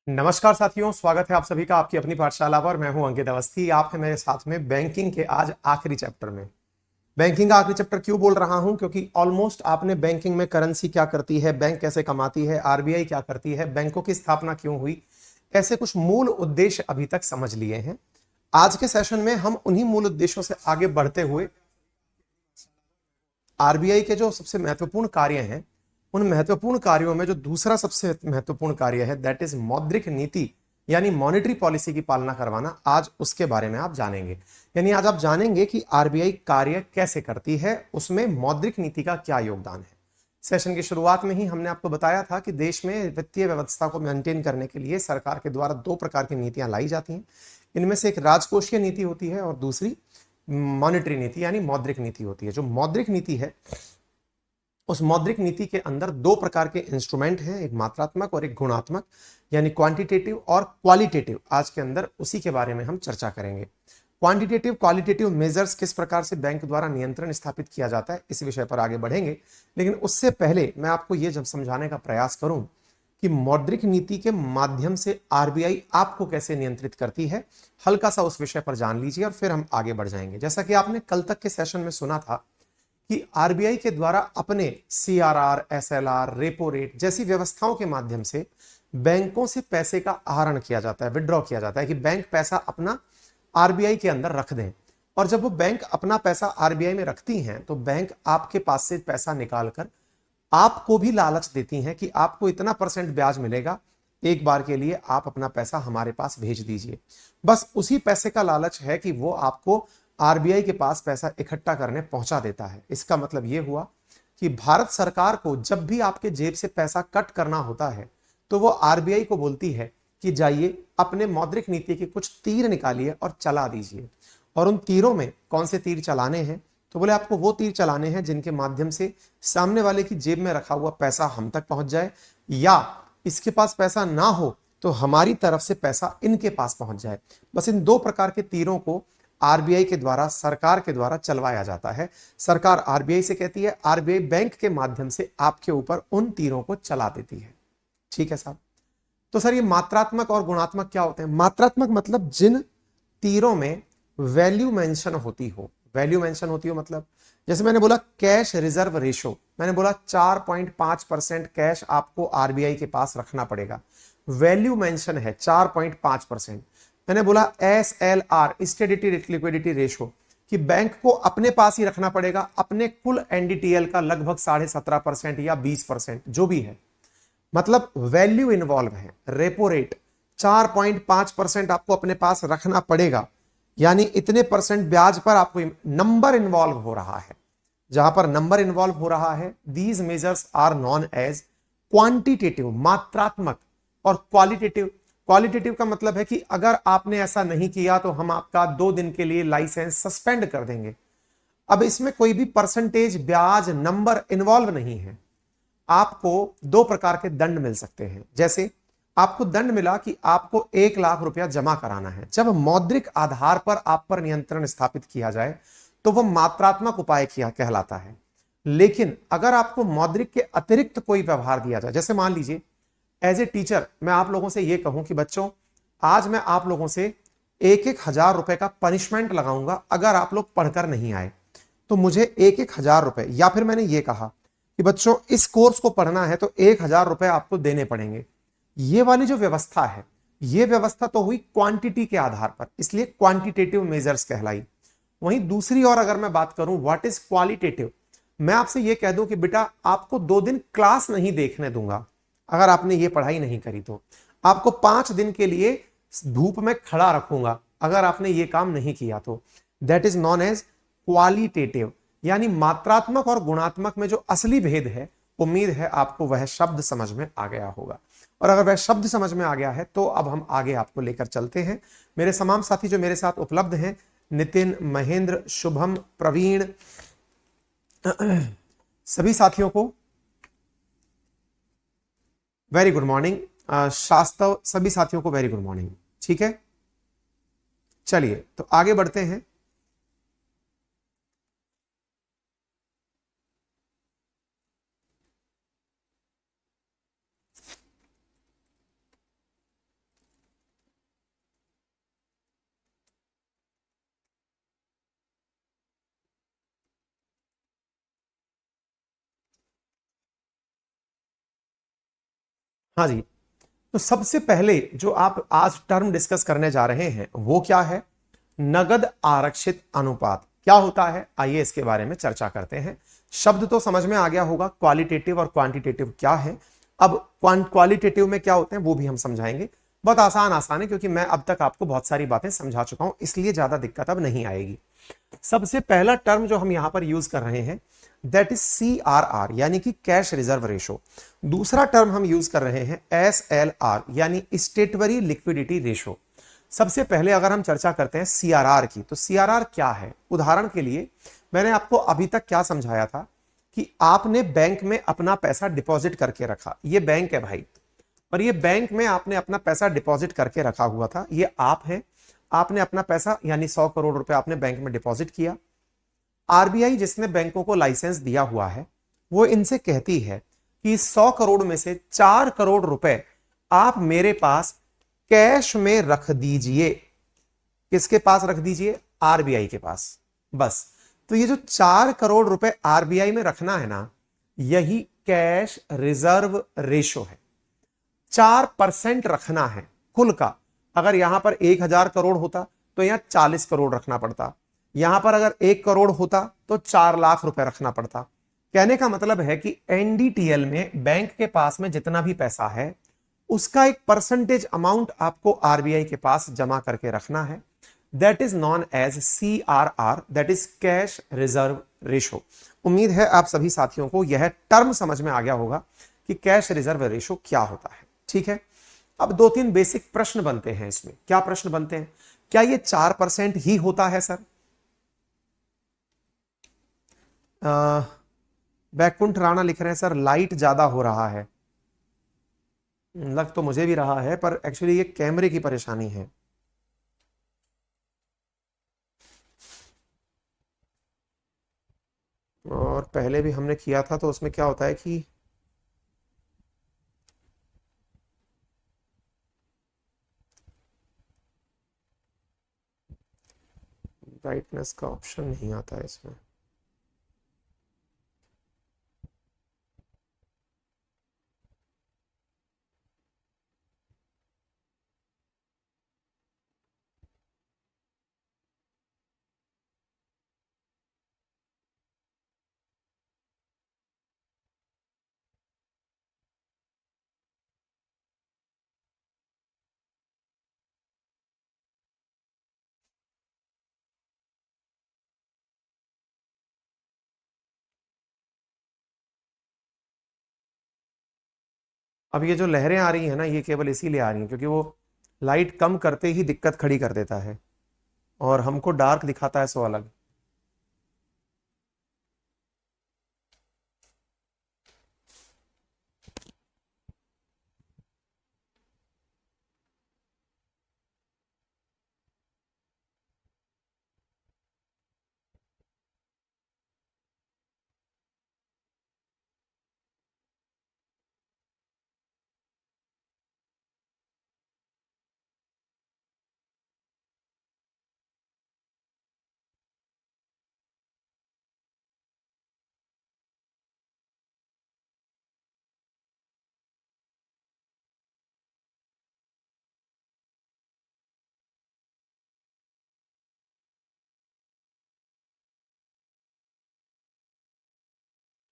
नमस्कार साथियों, स्वागत है आप सभी का आपकी अपनी पाठशाला पर। मैं हूं अंकित अवस्थी। आप हैं मेरे साथ में बैंकिंग के आज आखिरी चैप्टर में। बैंकिंग का आखिरी चैप्टर क्यों बोल रहा हूं? क्योंकि ऑलमोस्ट आपने बैंकिंग में करेंसी क्या करती है, बैंक कैसे कमाती है, आरबीआई क्या करती है, बैंकों की स्थापना क्यों हुई, ऐसे कुछ मूल उद्देश्य अभी तक समझ लिए हैं। आज के सेशन में हम उन्हीं मूल उद्देश्यों से आगे बढ़ते हुए आरबीआई के जो सबसे महत्वपूर्ण कार्य हैं, उन महत्वपूर्ण कार्यों में जो दूसरा सबसे महत्वपूर्ण कार्य है, दैट इज मौद्रिक नीति यानी मॉनेटरी पॉलिसी की पालना करवाना, आज उसके बारे में आप जानेंगे। यानी आज आप जानेंगे कि आरबीआई कार्य कैसे करती है, उसमें मौद्रिक नीति का क्या योगदान है। सेशन की शुरुआत में ही हमने आपको बताया था कि देश में वित्तीय व्यवस्था को मेंटेन करने के लिए सरकार के द्वारा दो प्रकार की नीतियां लाई जाती हैं। इनमें से एक राजकोषीय नीति होती है और दूसरी मॉनेटरी नीति यानी मौद्रिक नीति होती है। जो मौद्रिक नीति है, उस मौद्रिक नीति के अंदर दो प्रकार के इंस्ट्रूमेंट हैं, एक मात्रात्मक और एक गुणात्मक, यानी क्वांटिटेटिव और क्वालिटेटिव। आज के अंदर उसी के बारे में हम चर्चा करेंगे। क्वांटिटेटिव क्वालिटेटिव मेजर्स किस प्रकार से बैंक द्वारा नियंत्रण स्थापित किया जाता है, इस विषय पर आगे बढ़ेंगे। लेकिन उससे पहले मैं आपको यह जब समझाने का प्रयास करूं कि मौद्रिक नीति के माध्यम से आरबीआई आपको कैसे नियंत्रित करती है, हल्का सा उस विषय पर जान लीजिए और फिर हम आगे बढ़ जाएंगे। जैसा कि आपने कल तक के सेशन में सुना था कि आरबीआई के द्वारा अपने सीआरआर, एसएलआर, रेपो रेट जैसी व्यवस्थाओं के माध्यम से बैंकों से पैसे का आहरण किया जाता है, विड्रॉ किया जाता है कि बैंक पैसा अपना आरबीआई के अंदर रख दें। और जब वो बैंक अपना पैसा आरबीआई में रखती हैं तो बैंक आपके पास से पैसा निकालकर आपको भी लालच देती हैं कि आपको इतना परसेंट ब्याज मिलेगा, एक बार के लिए आप अपना पैसा हमारे पास भेज दीजिए। बस उसी पैसे का लालच है कि वो आपको आरबीआई के पास पैसा इकट्ठा करने पहुंचा देता है। इसका मतलब यह हुआ कि भारत सरकार को जब भी आपके जेब से पैसा कट करना होता है तो वो आरबीआई को बोलती है कि जाइए अपने मौद्रिक नीति के कुछ तीर निकालिए और चला दीजिए। और उन तीरों में कौन से तीर चलाने हैं? तो बोले आपको वो तीर चलाने हैं जिनके माध्यम से सामने वाले की जेब में रखा हुआ पैसा हम तक पहुंच जाए, या इसके पास पैसा ना हो तो हमारी तरफ से पैसा इनके पास पहुंच जाए। बस इन दो प्रकार के तीरों को आरबीआई के द्वारा, सरकार के द्वारा चलवाया जाता है। सरकार आरबीआई से कहती है, आरबीआई बैंक के माध्यम से आपके ऊपर उन तीरों को चला देती है। ठीक है साहब। तो सर ये मात्रात्मक और गुणात्मक क्या होते हैं? मात्रात्मक मतलब जिन तीरों में वैल्यू मेंशन होती हो। वैल्यू मेंशन होती हो मतलब जैसे मैंने बोला कैश रिजर्व रेशो, मैंने बोला 4.5% कैश आपको आरबीआई के पास रखना पड़ेगा। वैल्यू मेंशन है 4.5%। मैंने बोला S L R, statutory liquidity ratio, कि बैंक को अपने पास ही रखना पड़ेगा अपने कुल एनडीटीएल का लगभग 17.5% या 20%, जो भी है। मतलब वैल्यू इन्वॉल्व है। रेपो रेट 4.5% आपको अपने पास रखना पड़ेगा, यानी इतने परसेंट ब्याज पर आपको नंबर इन्वॉल्व हो रहा है। जहां पर नंबर इन्वॉल्व हो रहा है, these measures are known as quantitative, मात्रात्मक, और क्वालिटेटिव। क्वालिटेटिव का मतलब है कि अगर आपने ऐसा नहीं किया तो हम आपका 2 दिन के लिए लाइसेंस सस्पेंड कर देंगे। अब इसमें कोई भी परसेंटेज, ब्याज, नंबर इन्वॉल्व नहीं है। आपको दो प्रकार के दंड मिल सकते हैं। जैसे आपको दंड मिला कि आपको 1 लाख रुपया जमा कराना है। जब मौद्रिक आधार पर आप पर नियंत्रण स्थापित किया जाए तो वह मात्रात्मक उपाय किया कहलाता है। लेकिन अगर आपको मौद्रिक के अतिरिक्त कोई व्यवहार दिया जाए, जैसे मान लीजिए एज ए टीचर मैं आप लोगों से यह कहूं कि बच्चों, आज मैं आप लोगों से 1,000 रुपए का पनिशमेंट लगाऊंगा अगर आप लोग पढ़कर नहीं आए, तो मुझे 1,000 रुपए, या फिर मैंने ये कहा कि बच्चों इस कोर्स को पढ़ना है तो 1,000 रुपए आपको देने पड़ेंगे। ये वाली जो व्यवस्था है, ये व्यवस्था तो हुई क्वांटिटी के आधार पर, इसलिए क्वांटिटेटिव मेजर्स कहलाई। वहीं दूसरी ओर अगर मैं बात करूं व्हाट इज क्वालिटेटिव, मैं आपसे यह कह दूं कि बेटा आपको 2 दिन क्लास नहीं देखने दूंगा अगर आपने ये पढ़ाई नहीं करी तो। आपको 5 दिन के लिए धूप में खड़ा रखूंगा अगर आपने ये काम नहीं किया तो। That is known as qualitative. यानी मात्रात्मक और गुणात्मक में जो असली भेद है, उम्मीद है आपको वह शब्द समझ में आ गया होगा। और अगर वह शब्द समझ में आ गया है तो अब हम आगे आपको लेकर चलते हैं। मेरे तमाम साथी जो मेरे साथ उपलब्ध हैं, नितिन, महेंद्र, शुभम, प्रवीण, सभी साथियों को वेरी गुड मॉर्निंग। शास्त्रव, सभी साथियों को वेरी गुड मॉर्निंग। ठीक है, चलिए तो आगे बढ़ते हैं। हाँ जी, तो सबसे पहले जो आप आज टर्म डिस्कस करने जा रहे हैं वो क्या है? नगद आरक्षित अनुपात क्या होता है? आइए इसके बारे में चर्चा करते हैं। शब्द तो समझ में आ गया होगा, क्वालिटेटिव और क्वांटिटेटिव क्या है। अब क्वालिटेटिव में क्या होते हैं वो भी हम समझाएंगे। बहुत आसान आसान है, क्योंकि मैं अब तक आपको बहुत सारी बातें समझा चुका हूं, इसलिए ज्यादा दिक्कत अब नहीं आएगी। सबसे पहला टर्म जो हम यहां पर यूज कर रहे हैं दैट इज CRR, यानी कि कैश रिजर्व रेशो। दूसरा टर्म हम यूज कर रहे हैं SLR, यानी स्टेटवरी लिक्विडिटी रेशो। सबसे पहले अगर हम चर्चा करते हैं CRR की, तो CRR क्या है? उदाहरण के लिए मैंने आपको अभी तक क्या समझाया था कि आपने बैंक में अपना पैसा डिपॉजिट करके रखा। ये बैंक है भाई, और ये बैंक में आपने अपना पैसा डिपॉजिट करके रखा हुआ था। ये आप हैं, आपने अपना पैसा यानी 100 करोड़ रुपए आपने बैंक में डिपॉजिट किया। आरबीआई जिसने बैंकों को लाइसेंस दिया हुआ है वो इनसे कहती है कि 100 करोड़ में से 4 करोड़ रुपए आप मेरे पास कैश में रख दीजिए। किसके पास रख दीजिए? आरबीआई के पास। बस, तो ये जो 4 करोड़ रुपए आरबीआई में रखना है ना, यही कैश रिजर्व रेशो है। 4% रखना है कुल का। अगर यहां पर 1000 करोड़ होता तो यहां 40 करोड़ रखना पड़ता। यहां पर अगर 1 करोड़ होता तो 4 लाख रुपए रखना पड़ता। कहने का मतलब है कि एनडीटीएल में बैंक के पास में जितना भी पैसा है उसका एक परसेंटेज अमाउंट आपको आरबीआई के पास जमा करके रखना है। That is known as CRR, that is cash reserve ratio. उम्मीद है आप सभी साथियों को यह टर्म समझ में आ गया होगा कि कैश रिजर्व रेशो क्या होता है। ठीक है, अब 2-3 बेसिक प्रश्न बनते हैं इसमें। क्या प्रश्न बनते हैं? क्या ये 4% ही होता है सर? बैकुंठ राणा लिख रहे हैं सर लाइट ज्यादा हो रहा है। लग तो मुझे भी रहा है, पर एक्चुअली ये कैमरे की परेशानी है। और पहले भी हमने किया था तो उसमें क्या होता है कि ब्राइटनेस का ऑप्शन नहीं आता है इसमें। अब ये जो लहरें आ रही है ना, ये केवल इसीलिए आ रही हैं क्योंकि वो लाइट कम करते ही दिक्कत खड़ी कर देता है और हमको डार्क दिखाता है सो अलग।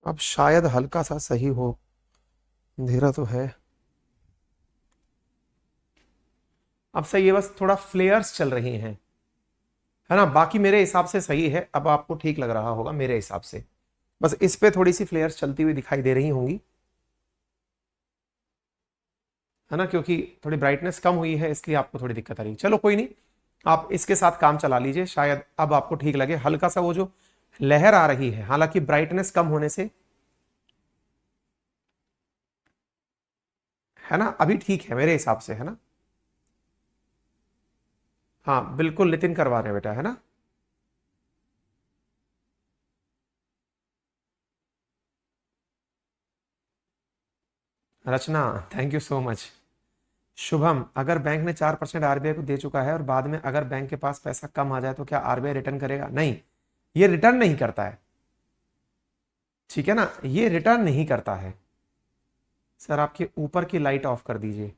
अब शायद हल्का सा सही हो, अंधेरा तो है। अब सही है, बस थोड़ा फ्लेयर्स चल रही हैं, है ना। बाकी मेरे हिसाब से सही है। अब आपको ठीक लग रहा होगा मेरे हिसाब से, बस इस पे थोड़ी सी फ्लेयर्स चलती हुई दिखाई दे रही होंगी, है ना, क्योंकि थोड़ी ब्राइटनेस कम हुई है इसलिए आपको थोड़ी दिक्कत आ रही है। चलो कोई नहीं, आप इसके साथ काम चला लीजिए, शायद अब आपको ठीक लगे। हल्का सा वो जो लहर आ रही है, हालांकि ब्राइटनेस कम होने से, है ना, अभी ठीक है मेरे हिसाब से, है ना। हाँ बिल्कुल, नितिन करवा रहे हैं बेटा, है ना। Rachna, thank you so much. Shubham, अगर बैंक ने 4% आरबीआई को दे चुका है और बाद में अगर बैंक के पास पैसा कम आ जाए तो क्या आरबीआई रिटर्न करेगा? नहीं, ये रिटर्न नहीं करता है। ठीक है ना, ये रिटर्न नहीं करता है। सर आपके ऊपर की लाइट ऑफ कर दीजिए।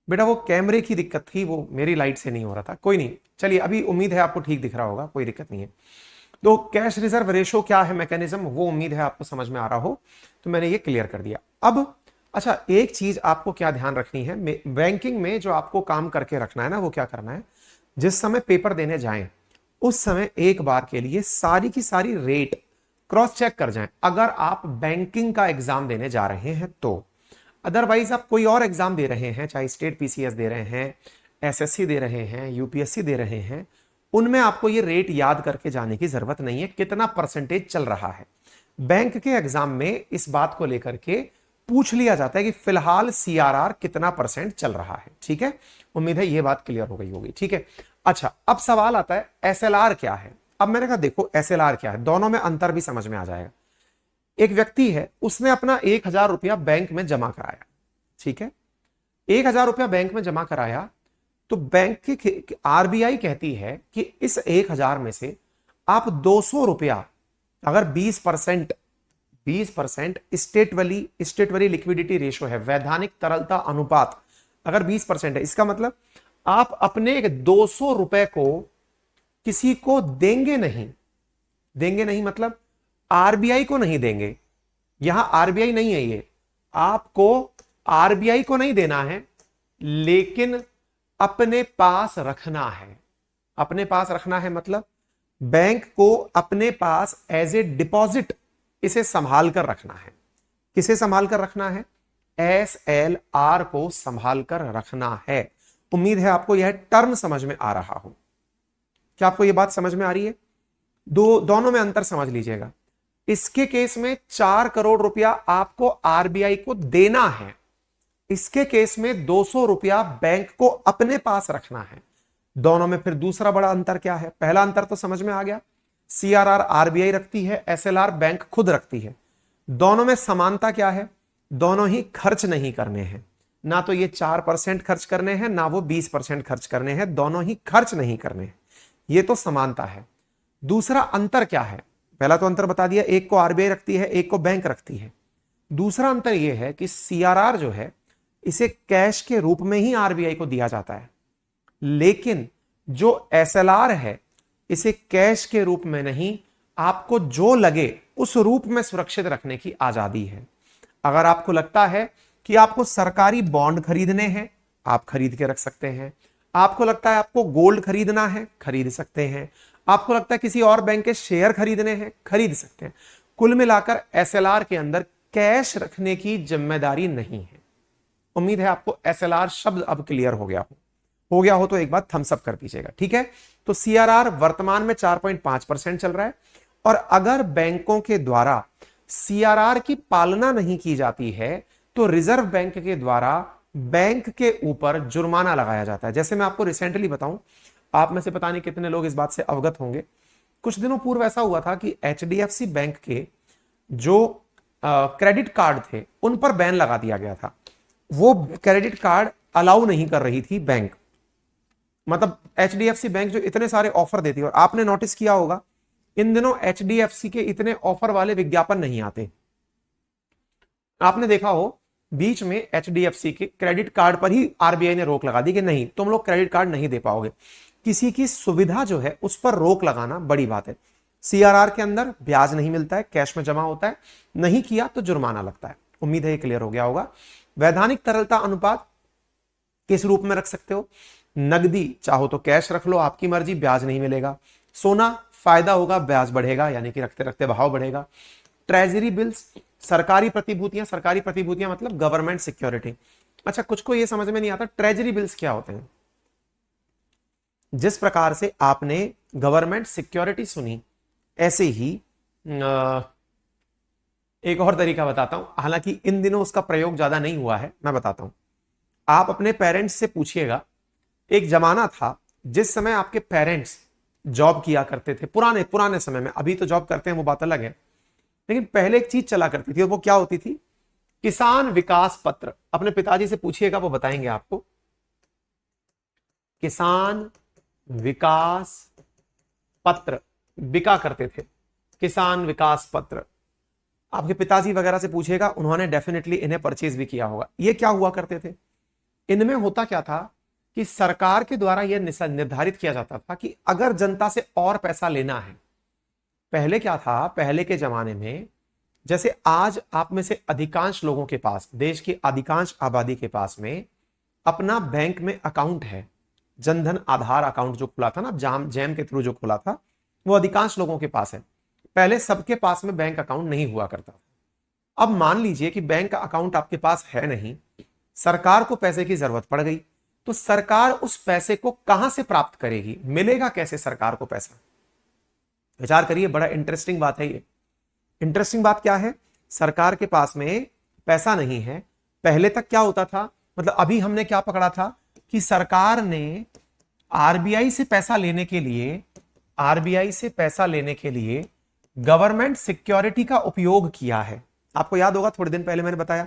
बेटा वो कैमरे की दिक्कत थी, वो मेरी लाइट से नहीं हो रहा था। कोई नहीं, चलिए अभी उम्मीद है आपको ठीक दिख रहा होगा, कोई दिक्कत नहीं है। तो कैश रिजर्व रेशो क्या है मैकेनिज्म, वो उम्मीद है आपको समझ में आ रहा हो, तो मैंने ये क्लियर कर दिया। अब अच्छा, एक चीज आपको क्या ध्यान रखनी है, बैंकिंग में जो आपको काम करके रखना है ना, वो क्या करना है, जिस समय पेपर देने जाएं उस समय एक बार के लिए सारी की सारी रेट क्रॉस चेक कर जाएं, अगर आप बैंकिंग का एग्जाम देने जा रहे हैं तो। अदरवाइज आप कोई और एग्जाम दे रहे हैं, चाहे स्टेट पीसीएस दे रहे हैं, एसएससी दे रहे हैं, यूपीएससी दे रहे हैं, उनमें आपको ये रेट याद करके जाने की जरूरत नहीं है कितना परसेंटेज चल रहा है। बैंक के एग्जाम में इस बात को लेकर के पूछ लिया जाता है कि फिलहाल सीआरआर कितना परसेंट चल रहा है। ठीक है, उम्मीद है ये बात क्लियर हो गई होगी। ठीक है, अच्छा अब सवाल आता है एसएलआर क्या है। अब मैंने कहा देखो एसएलआर क्या है, दोनों में अंतर भी समझ में आ जाएगा। एक व्यक्ति है, उसने अपना 1,000 रुपया बैंक में जमा कराया। ठीक है, 1,000 रुपया बैंक में जमा कराया, तो बैंक की आरबीआई कहती है कि इस 1,000 में से आप 200 रुपया, अगर 20% स्टेट वाली लिक्विडिटी रेशो है, वैधानिक तरलता अनुपात अगर 20% है, इसका मतलब आप अपने 200 रुपए को किसी को देंगे नहीं मतलब आरबीआई को नहीं देंगे। यहां आरबीआई नहीं है, ये आपको आरबीआई को नहीं देना है, लेकिन अपने पास रखना है। अपने पास रखना है मतलब बैंक को अपने पास एज ए डिपॉजिट इसे संभाल कर रखना है। किसे संभाल कर रखना है, एसएलआर को संभाल कर रखना है। उम्मीद है आपको यह टर्म समझ में आ रहा हो। क्या आपको यह बात समझ में आ रही है? दोनों में अंतर समझ लीजिएगा। इसके केस में 4 करोड़ रुपया आपको आरबीआई को देना है, इसके केस में 200 रुपया बैंक को अपने पास रखना है। दोनों में फिर दूसरा बड़ा अंतर क्या है? पहला अंतर तो समझ में आ गया, सीआरआर आरबीआई रखती है, एसएलआर बैंक खुद रखती है। दोनों में समानता क्या है? दोनों ही खर्च नहीं करने हैं, ना तो ये 4% खर्च करने हैं, ना वो 20% खर्च करने हैं, दोनों ही खर्च नहीं करने हैं। ये तो समानता है। दूसरा अंतर क्या है? पहला तो अंतर बता दिया, एक को आरबीआई रखती है, एक को बैंक रखती है। दूसरा अंतर यह है कि सीआरआर जो है इसे कैश के रूप में ही आरबीआई को दिया जाता है, लेकिन जो एसएलआर है इसे कैश के रूप में नहीं, आपको जो लगे उस रूप में सुरक्षित रखने की आजादी है। अगर आपको लगता है कि आपको सरकारी बॉन्ड खरीदने हैं, आप खरीद के रख सकते हैं। आपको लगता है आपको गोल्ड खरीदना है, खरीद सकते हैं। आपको लगता है किसी और बैंक के शेयर खरीदने हैं, खरीद सकते हैं। कुल मिलाकर एसएलआर के अंदर कैश रखने की जिम्मेदारी नहीं है। उम्मीद है आपको एसएलआर शब्द अब क्लियर हो गया हो तो एक बार थम्स अप कर दीजिएगा। ठीक है, तो सीआरआर वर्तमान में 4.5% चल रहा है, और अगर बैंकों के द्वारा सीआरआर की पालना नहीं की जाती है तो रिजर्व बैंक के द्वारा बैंक के ऊपर जुर्माना लगाया जाता है। जैसे मैं आपको रिसेंटली बताऊं, आप में से पता नहीं कितने लोग इस बात से अवगत होंगे, कुछ दिनों पूर्व ऐसा हुआ था कि एचडीएफसी बैंक के जो क्रेडिट कार्ड थे उन पर बैन लगा दिया गया था। वो क्रेडिट कार्ड अलाउ नहीं कर रही थी बैंक, मतलब एचडीएफसी बैंक जो इतने सारे ऑफर देती है, और आपने नोटिस किया होगा इन दिनों एचडीएफसी के इतने ऑफर वाले विज्ञापन नहीं आते। आपने देखा हो बीच में एचडीएफसी के क्रेडिट कार्ड पर ही आरबीआई ने रोक लगा दी कि नहीं, तुम लोग क्रेडिट कार्ड नहीं दे पाओगे। किसी की सुविधा जो है उस पर रोक लगाना बड़ी बात है। सीआरआर के अंदर ब्याज नहीं मिलता है, कैश में जमा होता है, नहीं किया तो जुर्माना लगता है। उम्मीद है ये क्लियर हो गया होगा। वैधानिक तरलता अनुपात किस रूप में रख सकते हो? नगदी चाहो तो कैश रख लो, आपकी मर्जी, ब्याज नहीं मिलेगा। सोना फायदा होगा, ब्याज बढ़ेगा, यानी कि रखते रखते भाव बढ़ेगा। ट्रेजरी बिल्स सरकारी प्रतिभूतियां मतलब गवर्नमेंट सिक्योरिटी। अच्छा, कुछ को यह समझ में नहीं आता ट्रेजरी बिल्स क्या होते हैं। जिस प्रकार से आपने गवर्नमेंट सिक्योरिटी सुनी, ऐसे ही एक और तरीका बताता हूं, हालांकि इन दिनों उसका प्रयोग ज्यादा नहीं हुआ है, मैं बताता हूं। आप अपने पेरेंट्स से पूछिएगा, एक जमाना था जिस समय आपके पेरेंट्स जॉब किया करते थे, पुराने समय में, अभी तो जॉब करते हैं वो बात अलग है, लेकिन पहले एक चीज चला करती थी, और वो क्या होती थी? किसान विकास पत्र। अपने पिताजी से पूछिएगा, वो बताएंगे आपको। किसान विकास पत्र बिका करते थे, किसान विकास पत्र। आपके पिताजी वगैरह से पूछेगा, उन्होंने डेफिनेटली इन्हें परचेज भी किया होगा। ये क्या हुआ करते थे, इनमें होता क्या था कि सरकार के द्वारा यह निर्धारित किया जाता था कि अगर जनता से और पैसा लेना है, पहले क्या था, पहले के जमाने में जैसे आज आप में से अधिकांश लोगों के पास, देश की अधिकांश आबादी के पास में अपना बैंक में अकाउंट है, जनधन आधार अकाउंट जो खुला था ना, जैम के थ्रू जो खुला था, वो अधिकांश लोगों के पास है। पहले सबके पास में बैंक अकाउंट नहीं हुआ करता। अब मान लीजिए कि बैंक अकाउंट आपके पास है नहीं, सरकार को पैसे की जरूरत पड़ गई, तो सरकार उस पैसे को कहां से प्राप्त करेगी, मिलेगा कैसे सरकार को पैसा? विचार करिए, बड़ा इंटरेस्टिंग बात है ये। इंटरेस्टिंग बात क्या है, सरकार के पास में पैसा नहीं है। पहले तक क्या होता था, मतलब अभी हमने क्या पकड़ा था कि सरकार ने आरबीआई से पैसा लेने के लिए, आरबीआई से पैसा लेने के लिए गवर्नमेंट सिक्योरिटी का उपयोग किया है। आपको याद होगा थोड़े दिन पहले मैंने बताया,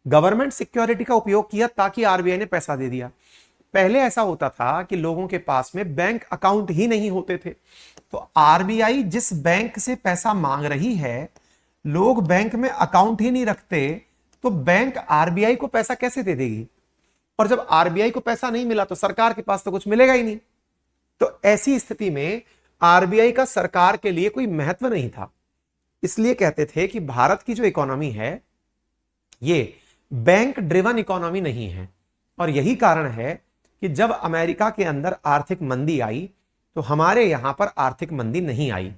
गवर्नमेंट सिक्योरिटी का उपयोग किया ताकि आरबीआई ने पैसा दे दिया। पहले ऐसा होता था कि लोगों के पास में बैंक अकाउंट ही नहीं होते थे, तो आरबीआई जिस बैंक से पैसा मांग रही है, लोग बैंक में अकाउंट ही नहीं रखते, तो बैंक आरबीआई को पैसा कैसे दे देगी? और जब आरबीआई को पैसा नहीं मिला तो सरकार के पास तो कुछ मिलेगा ही नहीं। तो ऐसी स्थिति में आरबीआई का सरकार के लिए कोई महत्व नहीं था। इसलिए कहते थे कि भारत की जो इकोनॉमी है ये बैंक ड्रिवन इकोनॉमी नहीं है। और यही कारण है कि जब अमेरिका के अंदर आर्थिक मंदी आई तो हमारे यहां पर आर्थिक मंदी नहीं आई।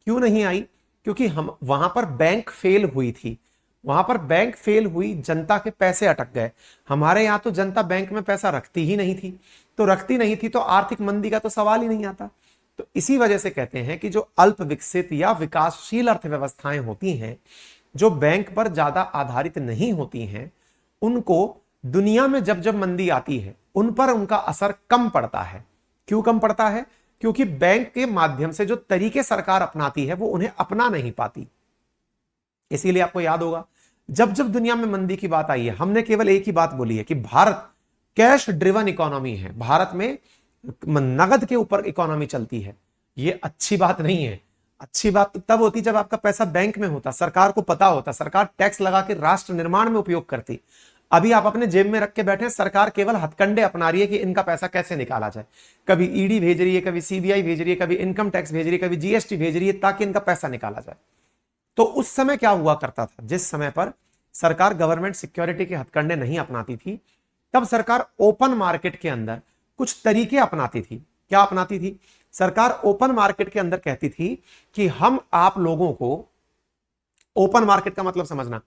क्यों नहीं आई? क्योंकि हम वहां पर बैंक फेल हुई थी, वहां पर बैंक फेल हुई, जनता के पैसे अटक गए। हमारे यहां तो जनता बैंक में पैसा रखती ही नहीं थी, तो रखती नहीं थी तो आर्थिक मंदी का तो सवाल ही नहीं आता। तो इसी वजह से कहते हैं कि जो अल्प विकसित या विकासशील अर्थव्यवस्थाएं होती हैं, जो बैंक पर ज्यादा आधारित नहीं होती हैं, उनको दुनिया में जब जब मंदी आती है उन पर उनका असर कम पड़ता है। क्यों कम पड़ता है? क्योंकि बैंक के माध्यम से जो तरीके सरकार अपनाती है वो उन्हें अपना नहीं पाती। इसीलिए आपको याद होगा जब जब दुनिया में मंदी की बात आई है, हमने केवल एक ही बात बोली है कि भारत कैश ड्रिवन इकोनॉमी है, भारत में नगद के ऊपर इकोनॉमी चलती है। ये अच्छी बात नहीं है। अच्छी बात तब होती जब आपका पैसा बैंक में होता, सरकार को पता होता, सरकार टैक्स लगा के राष्ट्र निर्माण में उपयोग करती। अभी आप अपने जेब में रख के बैठे, सरकार केवल हथकंडे अपना रही है कि इनका पैसा कैसे निकाला जाए। कभी ईडी भेज रही है, कभी सीबीआई भेज रही है, कभी इनकम टैक्स भेज रही है, कभी जीएसटी भेज रही है ताकि इनका पैसा निकाला जाए। तो उस समय क्या हुआ करता था, जिस समय पर सरकार गवर्नमेंट सिक्योरिटी के हथकंडे नहीं अपनाती थी, तब सरकार ओपन मार्केट के अंदर कुछ तरीके अपनाती थी। क्या अपनाती थी? सरकार ओपन मार्केट के अंदर कहती थी कि हम आप लोगों को, ओपन मार्केट का मतलब समझना,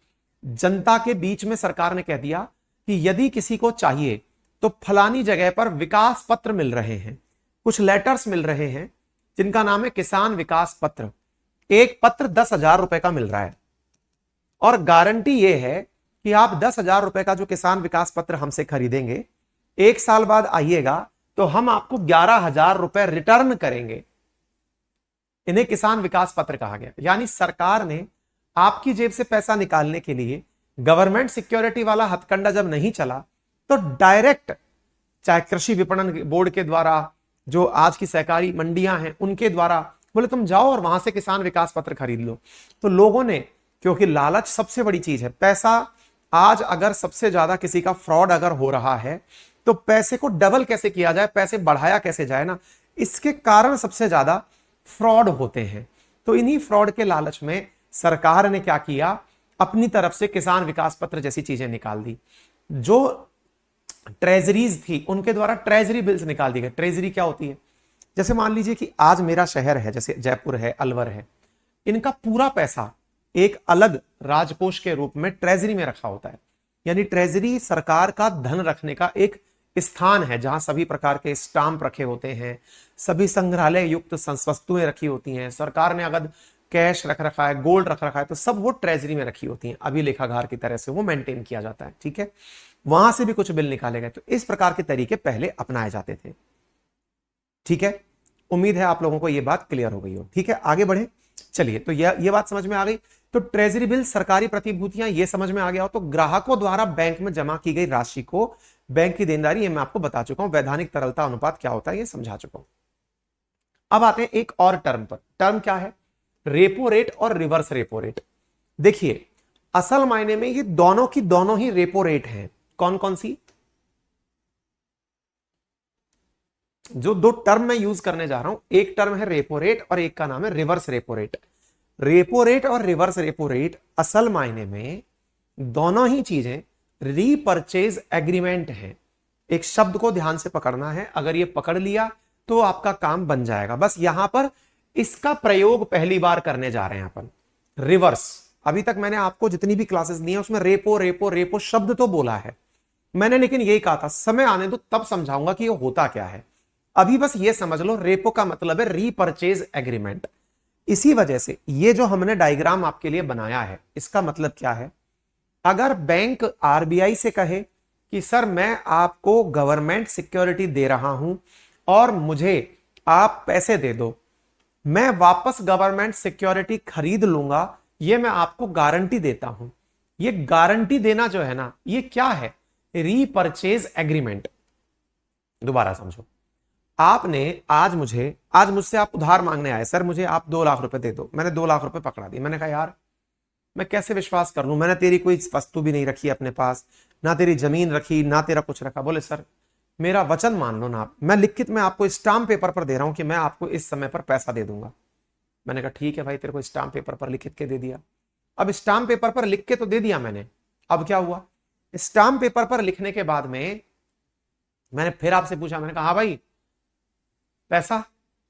जनता के बीच में सरकार ने कह दिया कि यदि किसी को चाहिए तो फलानी जगह पर विकास पत्र मिल रहे हैं, कुछ लेटर्स मिल रहे हैं जिनका नाम है किसान विकास पत्र। एक पत्र 10,000 रुपए का मिल रहा है और गारंटी यह है कि आप 10,000 रुपए का जो किसान विकास पत्र हमसे खरीदेंगे, एक साल बाद आइएगा तो हम आपको 11,000 रुपए रिटर्न करेंगे। इन्हें किसान विकास पत्र कहा गया। यानी सरकार ने आपकी जेब से पैसा निकालने के लिए गवर्नमेंट सिक्योरिटी वाला हथकंडा जब नहीं चला तो डायरेक्ट, चाहे कृषि विपणन बोर्ड के द्वारा, जो आज की सहकारी मंडियां हैं उनके द्वारा, बोले तुम जाओ और वहां से किसान विकास पत्र खरीद लो। तो लोगों ने, क्योंकि लालच सबसे बड़ी चीज है, पैसा आज अगर सबसे ज्यादा किसी का फ्रॉड अगर हो रहा है तो पैसे को डबल कैसे किया जाए, पैसे बढ़ाया कैसे जाए ना, इसके कारण सबसे ज्यादा फ्रॉड होते हैं। तो इन्हीं फ्रॉड के लालच में सरकार ने क्या किया, अपनी तरफ से किसान विकास पत्र जैसी चीजें निकाल दी। जो ट्रेजरीज थी उनके द्वारा ट्रेजरी बिल्स निकाल दी गई। ट्रेजरी क्या होती है? जैसे मान लीजिए कि आज मेरा शहर है, जैसे जयपुर है, अलवर है, इनका पूरा पैसा एक अलग राजकोष के रूप में ट्रेजरी में रखा होता है। यानी ट्रेजरी सरकार का धन रखने का एक स्थान है जहां सभी प्रकार के स्टाम्प रखे होते हैं, सभी संग्रहालय युक्त वस्तुएं रखी होती हैं। सरकार ने अगर कैश रख रखा है, गोल्ड रख रखा है, तो सब वो ट्रेजरी में रखी होती हैं। अभिलेखागार की तरह से वो मेंटेन किया जाता है। ठीक है, वहां से भी कुछ बिल निकाले गए। तो इस प्रकार के तरीके पहले अपनाए जाते थे। ठीक है, उम्मीद है आप लोगों को यह बात क्लियर हो गई हो। ठीक है, आगे बढ़े। चलिए, तो यह बात समझ में आ गई। तो ट्रेजरी बिल, सरकारी प्रतिभूतियां, ये समझ में आ गया हो। तो ग्राहकों द्वारा बैंक में जमा की गई राशि को बैंक की देनदारी, ये मैं आपको बता चुका हूं। वैधानिक तरलता अनुपात क्या होता है ये समझा चुका हूं। अब आते हैं एक और टर्म पर। टर्म क्या है? रेपो रेट और रिवर्स रेपो रेट। देखिए असल मायने में ये दोनों की दोनों ही रेपो रेट हैं। कौन कौन सी? जो दो टर्म मैं यूज करने जा रहा हूं, एक टर्म है रेपो रेट और एक का नाम है reverse repo rate. Repo rate और रिवर्स रेपो रेट असल मायने में दोनों ही चीजें रीपर्चेज एग्रीमेंट हैं। एक शब्द को ध्यान से पकड़ना है, अगर ये पकड़ लिया तो आपका काम बन जाएगा। बस यहां पर इसका प्रयोग पहली बार करने जा रहे हैं अपन। रिवर्स, अभी तक मैंने आपको जितनी भी क्लासेस दी हैं उसमें रेपो रेपो रेपो शब्द तो बोला है मैंने, लेकिन यही कहा था समय आने दो तब समझाऊंगा कि ये होता क्या है। अभी बस ये समझ लो, रेपो का मतलब है रीपर्चेज एग्रीमेंट। इसी वजह से ये जो हमने डायग्राम आपके लिए बनाया है, इसका मतलब क्या है? अगर बैंक आरबीआई से कहे कि सर मैं आपको गवर्नमेंट सिक्योरिटी दे रहा हूं और मुझे आप पैसे दे दो, मैं वापस गवर्नमेंट सिक्योरिटी खरीद लूंगा, ये मैं आपको गारंटी देता हूं। ये गारंटी देना जो है ना, ये क्या है? Repurchase agreement. दोबारा समझो, आपने आज मुझसे आप उधार मांगने आए, सर मुझे आप 2 लाख रुपए दे दो। मैंने 2 लाख रुपए पकड़ा दिए। मैंने कहा यार मैं कैसे विश्वास कर लूं, मैंने तेरी कोई वस्तु भी नहीं रखी अपने पास, ना तेरी जमीन रखी, ना तेरा कुछ रखा। बोले सर मेरा वचन मान लो ना आप, मैं लिखित में आपको स्टाम्प पेपर पर दे रहा हूं कि मैं आपको इस समय पर पैसा दे दूंगा। मैंने कहा ठीक है भाई, तेरे को स्टाम्प पेपर पर लिखित के दे दिया। अब स्टाम्प पेपर पर लिख के तो दे दिया मैंने, अब क्या हुआ? स्टाम्प पेपर पर लिखने के बाद में मैंने फिर आपसे पूछा, मैंने कहा हाँ भाई पैसा?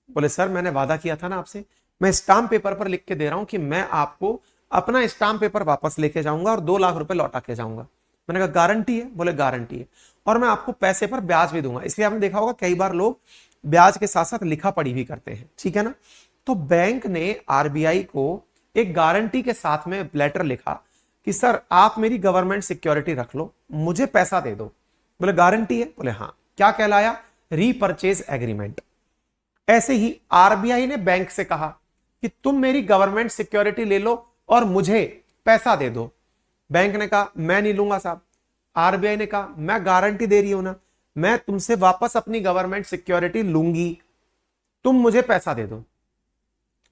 बोले सर मैंने वादा किया था ना आपसे, मैं स्टाम्प पेपर पर लिख के दे रहा हूं कि मैं आपको अपना स्टाम्प पेपर वापस लेके जाऊंगा और 2 लाख रुपए लौटा के जाऊंगा। मैंने कहा गारंटी है? बोले गारंटी है, और मैं आपको पैसे पर ब्याज भी दूंगा। इसलिए आपने देखा होगा कई बार लोग ब्याज के साथ साथ लिखा पढ़ी भी करते हैं, ठीक है ना? तो बैंक ने आरबीआई को एक गारंटी के साथ में लेटर लिखा कि सर आप मेरी गवर्नमेंट सिक्योरिटी रख लो, मुझे पैसा दे दो। बोले गारंटी है? बोले हाँ। क्या कहलाया? Repurchase agreement. ऐसे ही आरबीआई ने बैंक से कहा कि तुम मेरी गवर्नमेंट सिक्योरिटी ले लो और मुझे पैसा दे दो। बैंक ने कहा मैं नहीं लूंगा साहब। आरबीआई ने कहा मैं गारंटी दे रही हूं ना, मैं तुमसे वापस अपनी गवर्नमेंट सिक्योरिटी लूंगी, तुम मुझे पैसा दे दो।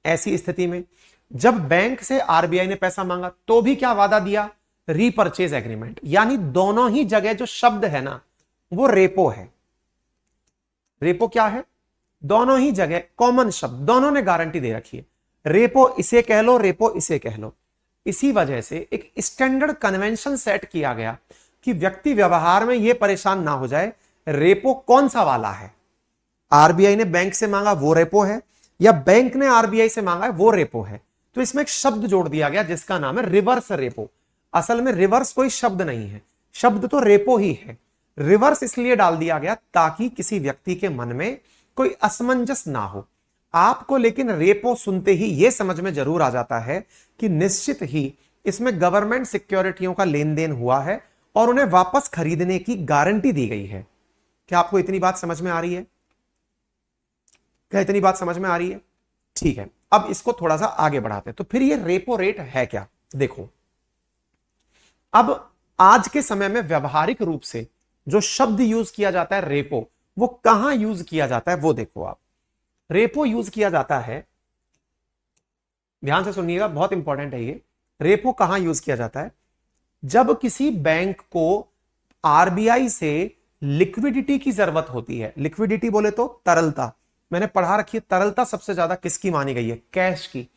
ऐसी स्थिति में जब बैंक से आरबीआई ने पैसा मांगा तो भी क्या वादा दिया? Repurchase agreement. यानी दोनों ही जगह जो शब्द है ना वो रेपो है। रेपो क्या है? दोनों ही जगह कॉमन शब्द, दोनों ने गारंटी दे रखी है। रेपो इसे कह लो, रेपो इसे कह लो। इसी वजह से एक स्टैंडर्ड कन्वेंशन सेट किया गया कि व्यक्ति व्यवहार में यह परेशान ना हो जाए रेपो कौन सा वाला है। आरबीआई ने बैंक से मांगा वो रेपो है, या बैंक ने आरबीआई से मांगा है वो रेपो है। तो इसमें एक शब्द जोड़ दिया गया जिसका नाम है रिवर्स रेपो। असल में रिवर्स कोई शब्द नहीं है, शब्द तो रेपो ही है। रिवर्स इसलिए डाल दिया गया ताकि किसी व्यक्ति के मन में कोई असमंजस ना हो आपको। लेकिन रेपो सुनते ही यह समझ में जरूर आ जाता है कि निश्चित ही इसमें गवर्नमेंट सिक्योरिटियों का लेन देन हुआ है और उन्हें वापस खरीदने की गारंटी दी गई है। क्या आपको इतनी बात समझ में आ रही है? क्या इतनी बात समझ में आ रही है? ठीक है, अब इसको थोड़ा सा आगे बढ़ाते हैं। तो फिर ये रेपो रेट है क्या? देखो, अब आज के समय में व्यवहारिक रूप से जो शब्द यूज किया जाता है रेपो, वो कहां यूज किया जाता है वो देखो आप। रेपो यूज किया जाता है, ध्यान से सुनिएगा, बहुत इंपॉर्टेंट है ये। रेपो कहां यूज किया जाता है? जब किसी बैंक को आरबीआई से लिक्विडिटी की जरूरत होती है। लिक्विडिटी बोले तो तरलता, मैंने पढ़ा रखी है तरलता सबसे ज्यादा किसकी मानी गई है? कैश की।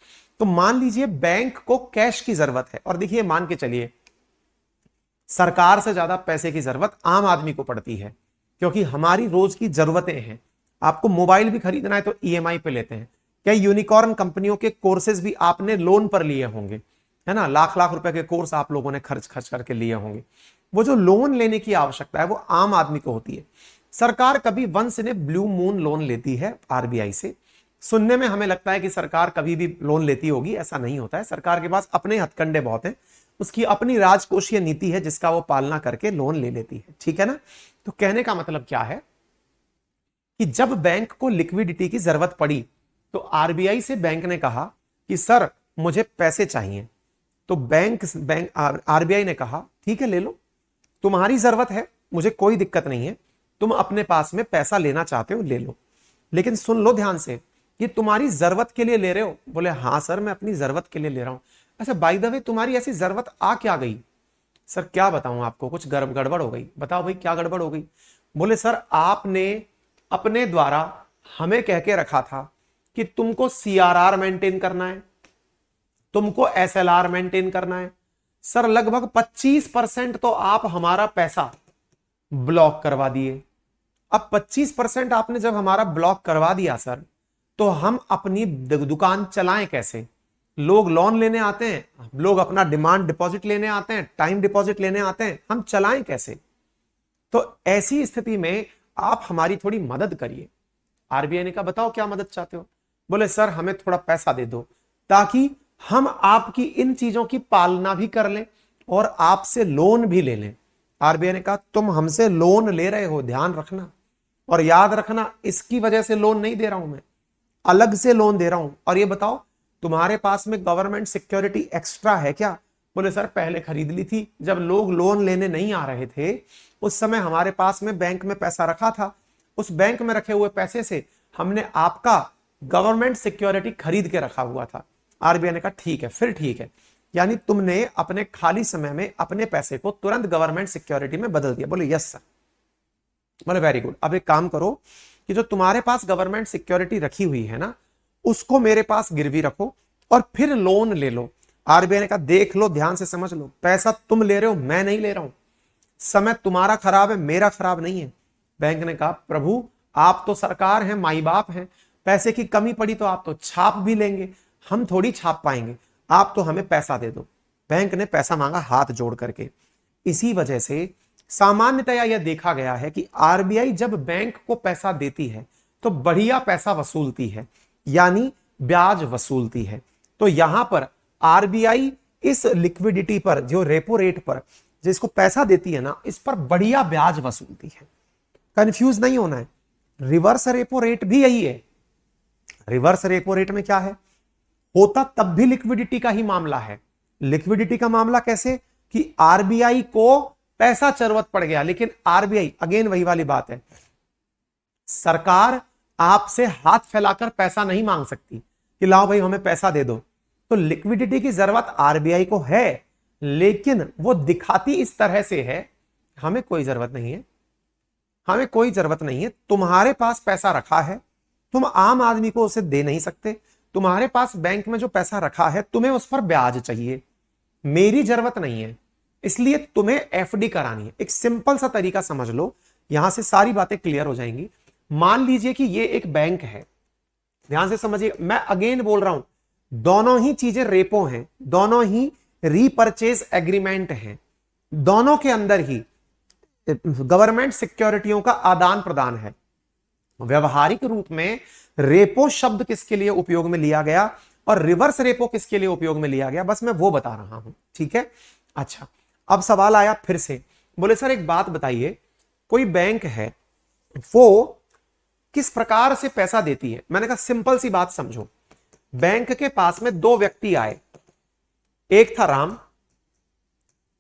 तो मान लीजिए बैंक को कैश की जरूरत है, और देखिए मान के चलिए सरकार से ज्यादा पैसे की जरूरत आम आदमी को पड़ती है, क्योंकि हमारी रोज की जरूरतें हैं। आपको मोबाइल भी खरीदना है तो ईएमआई पे लेते हैं। कई यूनिकॉर्न कंपनियों के कोर्सेज भी आपने लोन पर लिए होंगे, है ना? लाख लाख रुपए के कोर्स आप लोगों ने खर्च करके लिए होंगे। वो जो लोन लेने की आवश्यकता है वो आम आदमी को होती है। सरकार कभी once in a blue moon loan लेती है आरबीआई से। सुनने में हमें लगता है कि सरकार कभी भी लोन लेती होगी, ऐसा नहीं होता है। सरकार के पास अपने हथकंडे बहुत हैं, उसकी अपनी राजकोषीय नीति है जिसका वो पालना करके लोन ले लेती है, ठीक है ना? तो कहने का मतलब क्या है कि जब बैंक को लिक्विडिटी की जरूरत पड़ी तो आरबीआई से बैंक ने कहा कि सर मुझे पैसे चाहिए। तो बैंक आरबीआई ने कहा ठीक है ले लो, तुम्हारी जरूरत है, मुझे कोई दिक्कत नहीं है, तुम अपने पास में पैसा लेना चाहते हो ले लो, लेकिन सुन लो ध्यान से, ये तुम्हारी जरूरत के लिए ले रहे हो? बोले हाँ सर मैं अपनी जरूरत के लिए ले रहा हूं। अच्छा बाय द वे तुम्हारी ऐसी जरूरत आ क्या गई? सर क्या बताऊं आपको, कुछ गड़बड़ हो गई। बताओ भाई क्या गड़बड़ हो गई? बोले सर आपने अपने द्वारा हमें कह के रखा था कि तुमको सीआरआर मेंटेन करना है, तुमको एसएलआर मेंटेन करना है। सर लगभग 25% तो आप हमारा पैसा ब्लॉक करवा दिए। अब 25% आपने जब हमारा ब्लॉक करवा दिया सर, तो हम अपनी दुकान चलाएं कैसे? लोग लोन लेने आते हैं, लोग अपना डिमांड डिपॉजिट लेने आते हैं, टाइम डिपॉजिट लेने आते हैं, हम चलाएं कैसे? तो ऐसी स्थिति में आप हमारी थोड़ी मदद करिए। आरबीआई ने कहा बताओ क्या मदद चाहते हो? बोले सर हमें थोड़ा पैसा दे दो ताकि हम आपकी इन चीजों की पालना भी कर लें और आपसे लोन भी ले लें। आरबीआई ने कहा तुम हमसे लोन ले रहे हो, ध्यान रखना और याद रखना, इसकी वजह से लोन नहीं दे रहा हूं मैं, अलग से लोन दे रहा हूं। और ये बताओ तुम्हारे पास में गवर्नमेंट सिक्योरिटी एक्स्ट्रा है क्या? बोले सर पहले खरीद ली थी, जब लोग लोन लेने नहीं आ रहे थे उस समय हमारे पास में बैंक में पैसा रखा था, उस बैंक में रखे हुए पैसे से हमने आपका गवर्नमेंट सिक्योरिटी खरीद के रखा हुआ था। आरबीआई ने कहा ठीक है, फिर ठीक है, यानी तुमने अपने खाली समय में अपने पैसे को तुरंत गवर्नमेंट सिक्योरिटी में बदल दिया। बोले यस सर। बोले वेरी गुड, अब एक काम करो कि जो तुम्हारे पास गवर्नमेंट सिक्योरिटी रखी हुई है ना, उसको मेरे पास गिरवी रखो और फिर लोन ले लो। आरबीआई ने कहा देख लो, ध्यान से समझ लो, पैसा तुम ले रहे हो, मैं नहीं ले रहा हूं, समय तुम्हारा खराब है, मेरा खराब नहीं है। बैंक ने कहा प्रभु आप तो सरकार हैं, माई बाप हैं, पैसे की कमी पड़ी तो आप तो छाप भी लेंगे, हम थोड़ी छाप पाएंगे, आप तो हमें पैसा दे दो। बैंक ने पैसा मांगा हाथ जोड़ करके। इसी वजह से सामान्यतया यह देखा गया है कि आरबीआई जब बैंक को पैसा देती है तो बढ़िया पैसा वसूलती है, यानी ब्याज वसूलती है। तो यहां पर आरबीआई इस लिक्विडिटी पर, जो रेपो रेट पर जिसको पैसा देती है ना, इस पर बढ़िया ब्याज वसूलती है। कंफ्यूज नहीं होना है, रिवर्स रेपो रेट भी यही है। रिवर्स रेपो रेट में क्या है, होता तब भी लिक्विडिटी का ही मामला है। लिक्विडिटी का मामला कैसे कि आरबीआई को पैसा जरूरत पड़ गया, लेकिन आरबीआई अगेन वही वाली बात है, सरकार आपसे हाथ फैलाकर पैसा नहीं मांग सकती कि लाओ भाई हमें पैसा दे दो। तो लिक्विडिटी की जरूरत आरबीआई को है, लेकिन वो दिखाती इस तरह से है हमें कोई जरूरत नहीं है, हमें कोई जरूरत नहीं है, तुम्हारे पास पैसा रखा है, तुम आम आदमी को उसे दे नहीं सकते, तुम्हारे पास बैंक में जो पैसा रखा है तुम्हें उस पर ब्याज चाहिए, मेरी जरूरत नहीं है, इसलिए तुम्हें एफडी करानी है। एक सिंपल सा तरीका समझ लो, यहां से सारी बातें क्लियर हो जाएंगी। मान लीजिए कि ये एक बैंक है, ध्यान से समझिए, मैं अगेन बोल रहा हूं दोनों ही चीजें रेपो हैं, दोनों ही रीपर्चेज एग्रीमेंट हैं, दोनों के अंदर ही गवर्नमेंट सिक्योरिटियों का आदान प्रदान है। व्यवहारिक रूप में रेपो शब्द किसके लिए उपयोग में लिया गया और रिवर्स रेपो किसके लिए उपयोग में लिया गया, बस मैं वो बता रहा हूं, ठीक है। अच्छा अब सवाल आया फिर से, बोले सर एक बात बताइए, कोई बैंक है वो किस प्रकार से पैसा देती है? मैंने कहा सिंपल सी बात समझो, बैंक के पास में दो व्यक्ति आए, एक था राम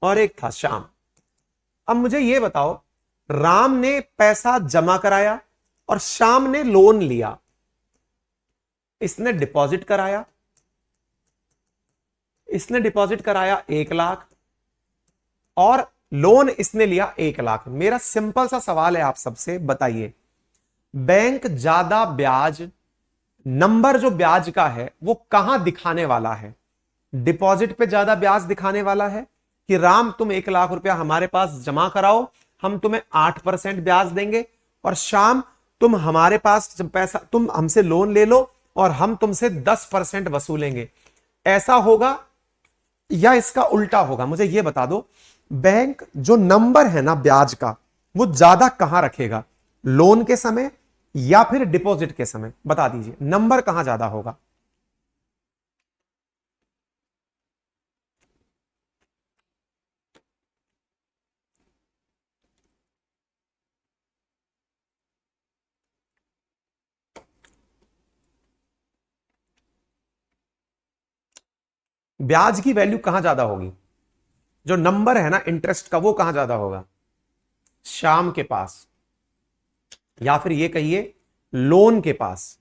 और एक था श्याम। अब मुझे यह बताओ, राम ने पैसा जमा कराया और श्याम ने लोन लिया, इसने डिपॉजिट कराया, इसने डिपॉजिट कराया 1 लाख और लोन इसने लिया 1 लाख। मेरा सिंपल सा सवाल है आप सबसे, बताइए बैंक ज्यादा ब्याज, नंबर जो ब्याज का है वो कहां दिखाने वाला है? डिपॉजिट पे ज्यादा ब्याज दिखाने वाला है कि राम तुम 1 लाख रुपया हमारे पास जमा कराओ, हम तुम्हें 8% ब्याज देंगे, और श्याम तुम हमारे पास जब पैसा, तुम हमसे लोन ले लो और हम तुमसे 10% वसूलेंगे, ऐसा होगा या इसका उल्टा होगा? मुझे यह बता दो, बैंक जो नंबर है ना ब्याज का वो ज्यादा कहां रखेगा, लोन के समय या फिर डिपॉजिट के समय? बता दीजिए नंबर कहां ज्यादा होगा। ब्याज की वैल्यू कहां ज्यादा होगी, जो नंबर है ना इंटरेस्ट का वो कहां ज्यादा होगा? श्याम के पास, या फिर ये कहिए लोन के पास।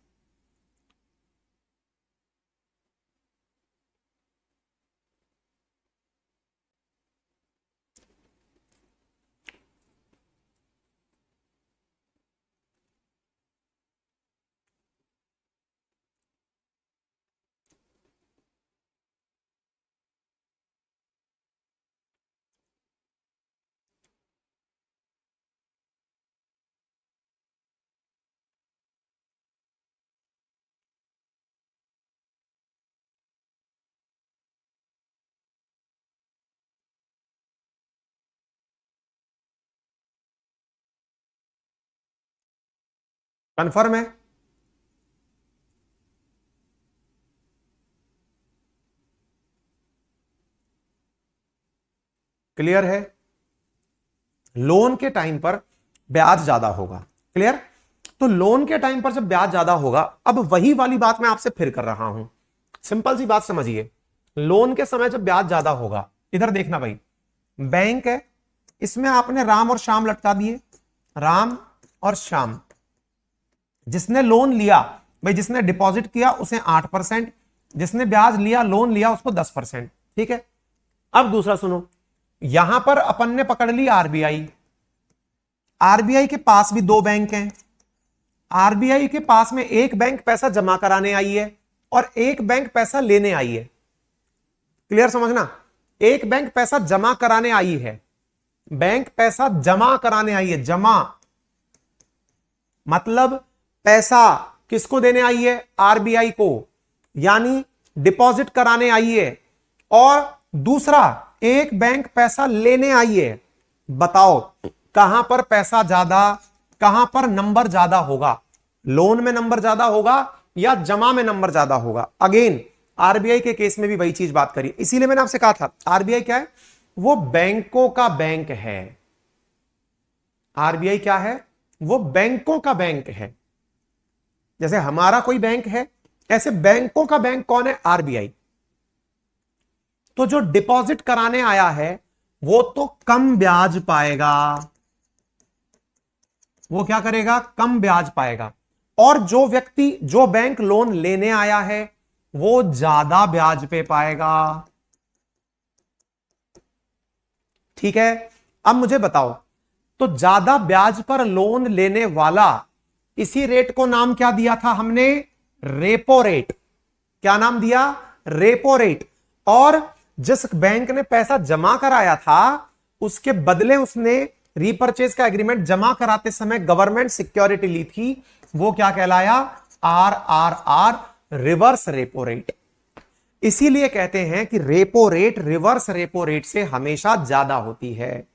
कंफर्म है? क्लियर है? लोन के टाइम पर ब्याज ज्यादा होगा। क्लियर? तो लोन के टाइम पर जब ब्याज ज्यादा होगा, अब वही वाली बात मैं आपसे फिर कर रहा हूं, सिंपल सी बात समझिए। लोन के समय जब ब्याज ज्यादा होगा, इधर देखना भाई, बैंक है, इसमें आपने राम और श्याम लटका दिए, राम और श्याम। जिसने लोन लिया भाई, जिसने डिपॉजिट किया उसे 8%, जिसने ब्याज लिया, लोन लिया, उसको 10%। ठीक है? अब दूसरा सुनो, यहां पर अपन ने पकड़ ली आरबीआई। आरबीआई के पास भी दो बैंक हैं। आरबीआई के पास में एक बैंक पैसा जमा कराने आई है और एक बैंक पैसा लेने आई है। क्लियर समझना? एक बैंक पैसा जमा कराने आई है, बैंक पैसा जमा कराने आई है। जमा मतलब पैसा किसको देने आई है? आरबीआई को, यानी डिपॉजिट कराने आई है। और दूसरा एक बैंक पैसा लेने आई है। बताओ कहां पर पैसा ज्यादा, कहां पर नंबर ज्यादा होगा? लोन में नंबर ज्यादा होगा या जमा में नंबर ज्यादा होगा? अगेन आरबीआई के केस में भी वही चीज बात करिए। इसीलिए मैंने आपसे कहा था आरबीआई क्या है? वो बैंकों का बैंक है। आरबीआई क्या है? वो बैंकों का बैंक है। जैसे हमारा कोई बैंक है, ऐसे बैंकों का बैंक कौन है? आरबीआई। तो जो डिपॉजिट कराने आया है वो तो कम ब्याज पाएगा। वो क्या करेगा? कम ब्याज पाएगा। और जो व्यक्ति, जो बैंक लोन लेने आया है, वो ज्यादा ब्याज पे पाएगा। ठीक है? अब मुझे बताओ, तो ज्यादा ब्याज पर लोन लेने वाला, इसी रेट को नाम क्या दिया था हमने? Repo rate. क्या नाम दिया? Repo rate. और जिस बैंक ने पैसा जमा कराया था, उसके बदले उसने रीपर्चेज का एग्रीमेंट जमा कराते समय गवर्नमेंट सिक्योरिटी ली थी, वो क्या कहलाया? RRR, reverse repo rate. इसीलिए कहते हैं कि repo rate reverse repo rate से हमेशा ज्यादा होती है।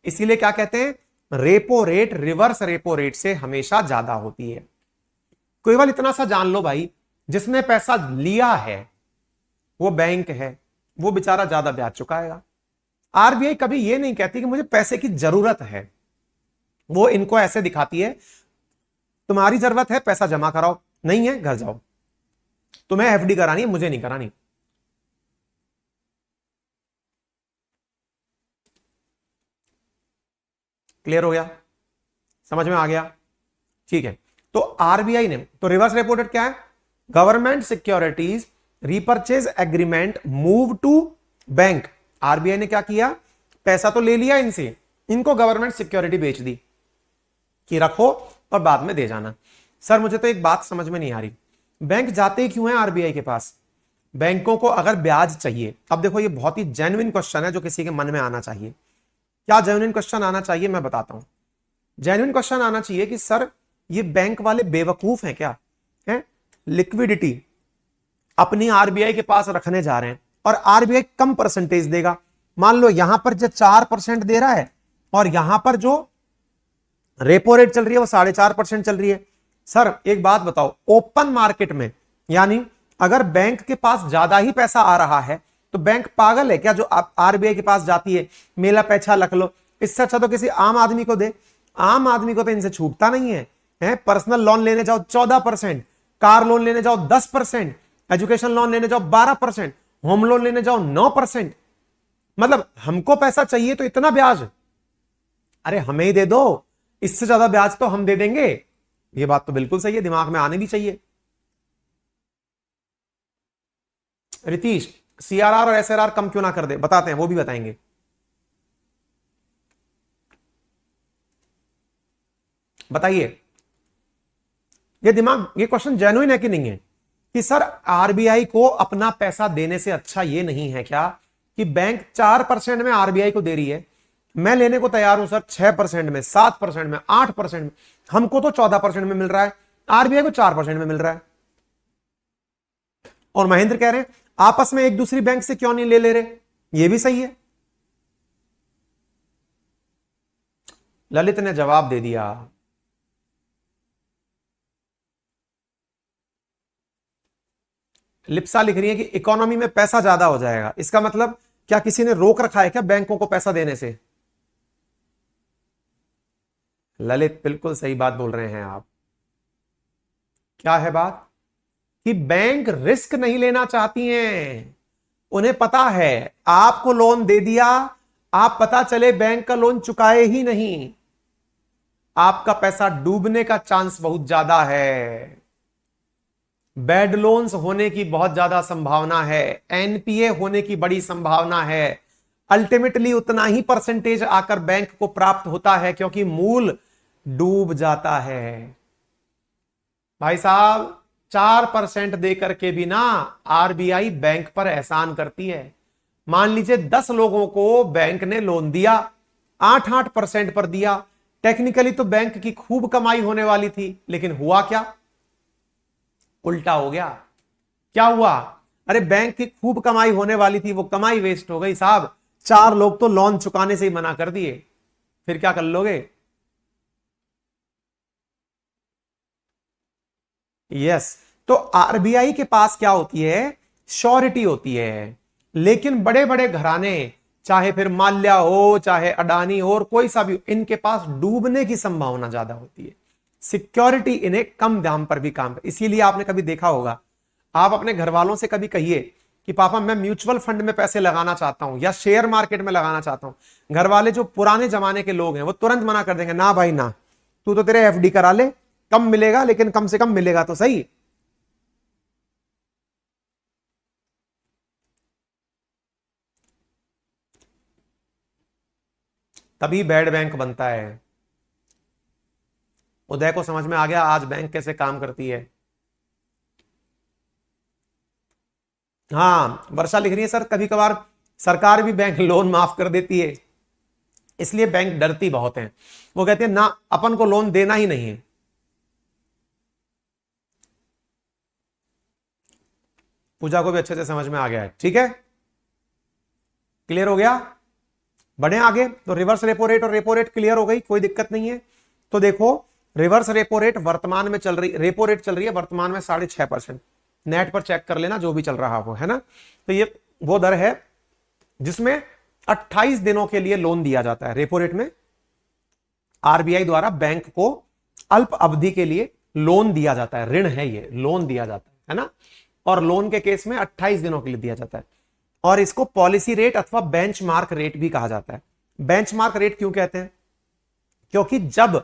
इसीलिए क्या कहते हैं? Repo rate reverse repo rate से हमेशा ज्यादा होती है। केवल इतना सा जान लो भाई, जिसने पैसा लिया है वो बैंक है, वो बेचारा ज्यादा ब्याज चुकाएगा। आरबीआई कभी ये नहीं कहती कि मुझे पैसे की जरूरत है। वो इनको ऐसे दिखाती है, तुम्हारी जरूरत है पैसा जमा कराओ, नहीं है घर जाओ। तुम्हें एफडी करानी है, मुझे नहीं करानी। क्लियर हो गया? समझ में आ गया? ठीक है। तो आरबीआई ने, तो रिवर्स रेपो रेट क्या है? Government securities repurchase agreement move to bank. RBI ने क्या किया? पैसा तो ले लिया इनसे, इनको गवर्नमेंट सिक्योरिटी बेच दी कि रखो और बाद में दे जाना। सर मुझे तो एक बात समझ में नहीं आ रही, बैंक जाते ही क्यों है आरबीआई के पास? बैंकों को अगर ब्याज चाहिए, अब देखो ये बहुत ही जेन्युइन क्वेश्चन है जो किसी के मन में आना चाहिए। क्या जेन्युइन क्वेश्चन आना चाहिए? मैं बताता हूं। जेन्युइन क्वेश्चन आना चाहिए कि सर ये बैंक वाले बेवकूफ हैं क्या? है लिक्विडिटी अपनी आरबीआई के पास रखने जा रहे हैं और आरबीआई कम परसेंटेज देगा। मान लो यहां पर जो 4% दे रहा है और यहां पर जो रेपो रेट चल रही है वो 4.5% चल रही है। सर एक बात बताओ, ओपन मार्केट में, यानी अगर बैंक के पास ज्यादा ही पैसा आ रहा है तो बैंक पागल है क्या जो आरबीआई के पास जाती है, मेला पैसा रख लो? इससे अच्छा तो किसी आम आदमी को दे। आम आदमी को तो इनसे छूटता नहीं है। पर्सनल लोन लेने जाओ 14%, कार लोन लेने जाओ 10%, एजुकेशन लोन लेने जाओ 12%, होम लोन लेने जाओ 9%। मतलब हमको पैसा चाहिए तो इतना ब्याज, अरे हमें ही दे दो, इससे ज्यादा ब्याज तो हम दे देंगे। ये बात तो बिल्कुल सही है, दिमाग में आने भी चाहिए। रितीश, सीआरआर और एसआरआर कम क्यों ना कर दे? बताते हैं, वो भी बताएंगे। बताइए, ये दिमाग, ये क्वेश्चन जेन्युइन है कि नहीं है कि सर आरबीआई को अपना पैसा देने से अच्छा ये नहीं है क्या कि बैंक 4% में आरबीआई को दे रही है, मैं लेने को तैयार हूं सर 6% में, 7% में, 8% में, हमको तो 14% में मिल रहा है, आरबीआई को 4% में मिल रहा है। और महेंद्र कह रहे हैं आपस में एक दूसरी बैंक से क्यों नहीं ले रहे? ये भी सही है। ललित ने जवाब दे दिया, लिप्सा लिख रही है कि इकोनॉमी में पैसा ज्यादा हो जाएगा, इसका मतलब क्या किसी ने रोक रखा है क्या बैंकों को पैसा देने से? ललित बिल्कुल सही बात बोल रहे हैं आप। क्या है बात? कि बैंक रिस्क नहीं लेना चाहती हैं। उन्हें पता है आपको लोन दे दिया, आप पता चले बैंक का लोन चुकाए ही नहीं, आपका पैसा डूबने का चांस बहुत ज्यादा है, बैड लोन्स होने की बहुत ज्यादा संभावना है, एनपीए होने की बड़ी संभावना है, अल्टीमेटली उतना ही परसेंटेज आकर बैंक को प्राप्त होता है क्योंकि मूल डूब जाता है। भाई साहब 4% देकर के भी ना आरबीआई बैंक पर एहसान करती है। मान लीजिए 10 लोगों को बैंक ने लोन दिया, 8% पर दिया, टेक्निकली तो बैंक की खूब कमाई होने वाली थी, लेकिन हुआ क्या? उल्टा हो गया। क्या हुआ? अरे बैंक की खूब कमाई होने वाली थी, वो कमाई वेस्ट हो गई साहब। 4 लोग तो लोन चुकाने से ही मना कर दिए, फिर क्या कर लोगे? यस। तो आरबीआई के पास क्या होती है? श्योरिटी होती है। लेकिन बड़े बड़े घराने, चाहे फिर माल्या हो, चाहे अडानी हो, और कोई सा भी, इनके पास डूबने की संभावना ज्यादा होती है। सिक्योरिटी इन्हें कम दाम पर भी काम, इसीलिए आपने कभी देखा होगा, आप अपने घर वालों से कभी कहिए कि पापा मैं म्यूचुअल फंड में पैसे लगाना चाहता हूं या शेयर मार्केट में लगाना चाहता हूं, घर वाले जो पुराने जमाने के लोग हैं वो तुरंत मना कर देंगे, ना भाई ना, तू तो तेरे एफडी करा ले, कम मिलेगा लेकिन कम से कम मिलेगा तो सही। तभी बैड बैंक बनता है। उदय को समझ में आ गया आज बैंक कैसे काम करती है। हाँ, वर्षा लिख रही है सर कभी कभार सरकार भी बैंक लोन माफ कर देती है, इसलिए बैंक डरती बहुत है, वो कहते हैं ना अपन को लोन देना ही नहीं है। पूजा को भी अच्छे से समझ में आ गया है, ठीक है, क्लियर हो गया। बढ़े आगे। तो रिवर्स रेपो रेट और रेपो रेट क्लियर हो गई, कोई दिक्कत नहीं है। तो देखो रिवर्स रेपो रेट वर्तमान में चल रही, रेपो रेट चल रही है वर्तमान में 6.5%। नेट पर चेक कर लेना जो भी चल रहा हो, है ना। तो ये वो दर है जिसमें 28 दिनों के लिए लोन दिया जाता है। रेपो रेट में आरबीआई द्वारा बैंक को अल्प अवधि के लिए लोन दिया जाता है, ऋण है ये, लोन दिया जाता है ना। और लोन के केस में 28 दिनों के लिए दिया जाता है, और इसको पॉलिसी रेट अथवा बेंचमार्क रेट भी कहा जाता है। बेंचमार्क रेट क्यों कहते हैं? क्योंकि जब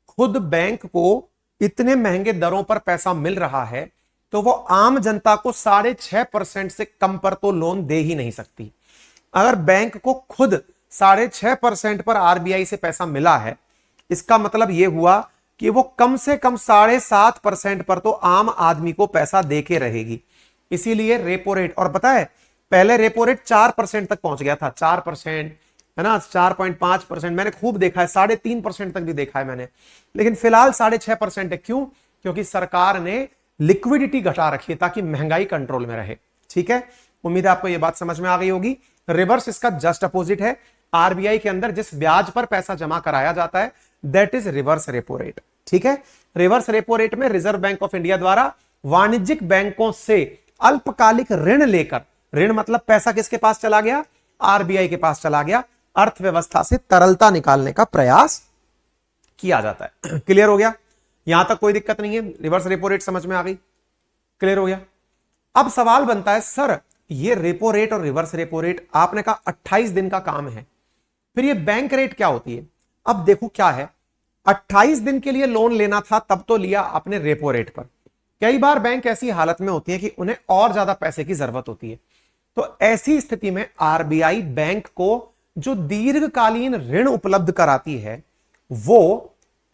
खुद बैंक को इतने महंगे दरों पर पैसा मिल रहा है तो वो आम जनता को 6.5% से कम पर तो लोन दे ही नहीं सकती। अगर बैंक को खुद 6.5% पर आरबीआई से पैसा मिला है, इसका मतलब यह हुआ कि वो कम से कम 7.5% पर तो आम आदमी को पैसा दे के रहेगी। इसीलिए रेपो रेट, और पता है पहले रेपो रेट 4% तक पहुंच गया था, 4%, है ना, 4.5%, मैंने खूब देखा है, 3.5% तक भी देखा है मैंने, लेकिन फिलहाल 6.5% है। क्यों? क्योंकि सरकार ने लिक्विडिटी घटा रखी है ताकि महंगाई कंट्रोल में रहे। ठीक है, उम्मीद है आपको यह बात समझ में आ गई होगी। रिवर्स इसका जस्ट अपोजिट है। आरबीआई के अंदर जिस ब्याज पर पैसा जमा कराया जाता है that is reverse repo rate. ठीक है, रिवर्स रेपो रेट में रिजर्व बैंक ऑफ इंडिया द्वारा वाणिज्यिक बैंकों से अल्पकालिक ऋण लेकर, ऋण मतलब पैसा किसके पास चला गया? आरबीआई के पास चला गया, अर्थव्यवस्था से तरलता निकालने का प्रयास किया जाता है। क्लियर हो गया? यहां तक कोई दिक्कत नहीं है, रिवर्स रेपो रेट समझ में आ गई, क्लियर हो गया। अब सवाल बनता है सर ये रेपो रेट और रिवर्स रेपो रेट आपने कहा 28 दिन का काम है, फिर ये बैंक रेट क्या होती है? अब देखो क्या है, 28 दिन के लिए लोन लेना था तब तो लिया आपने रेपो रेट पर। कई बार बैंक ऐसी हालत में होती है कि उन्हें और ज्यादा पैसे की जरूरत होती है, तो ऐसी स्थिति में आरबीआई बैंक को जो दीर्घकालीन ऋण उपलब्ध कराती है वो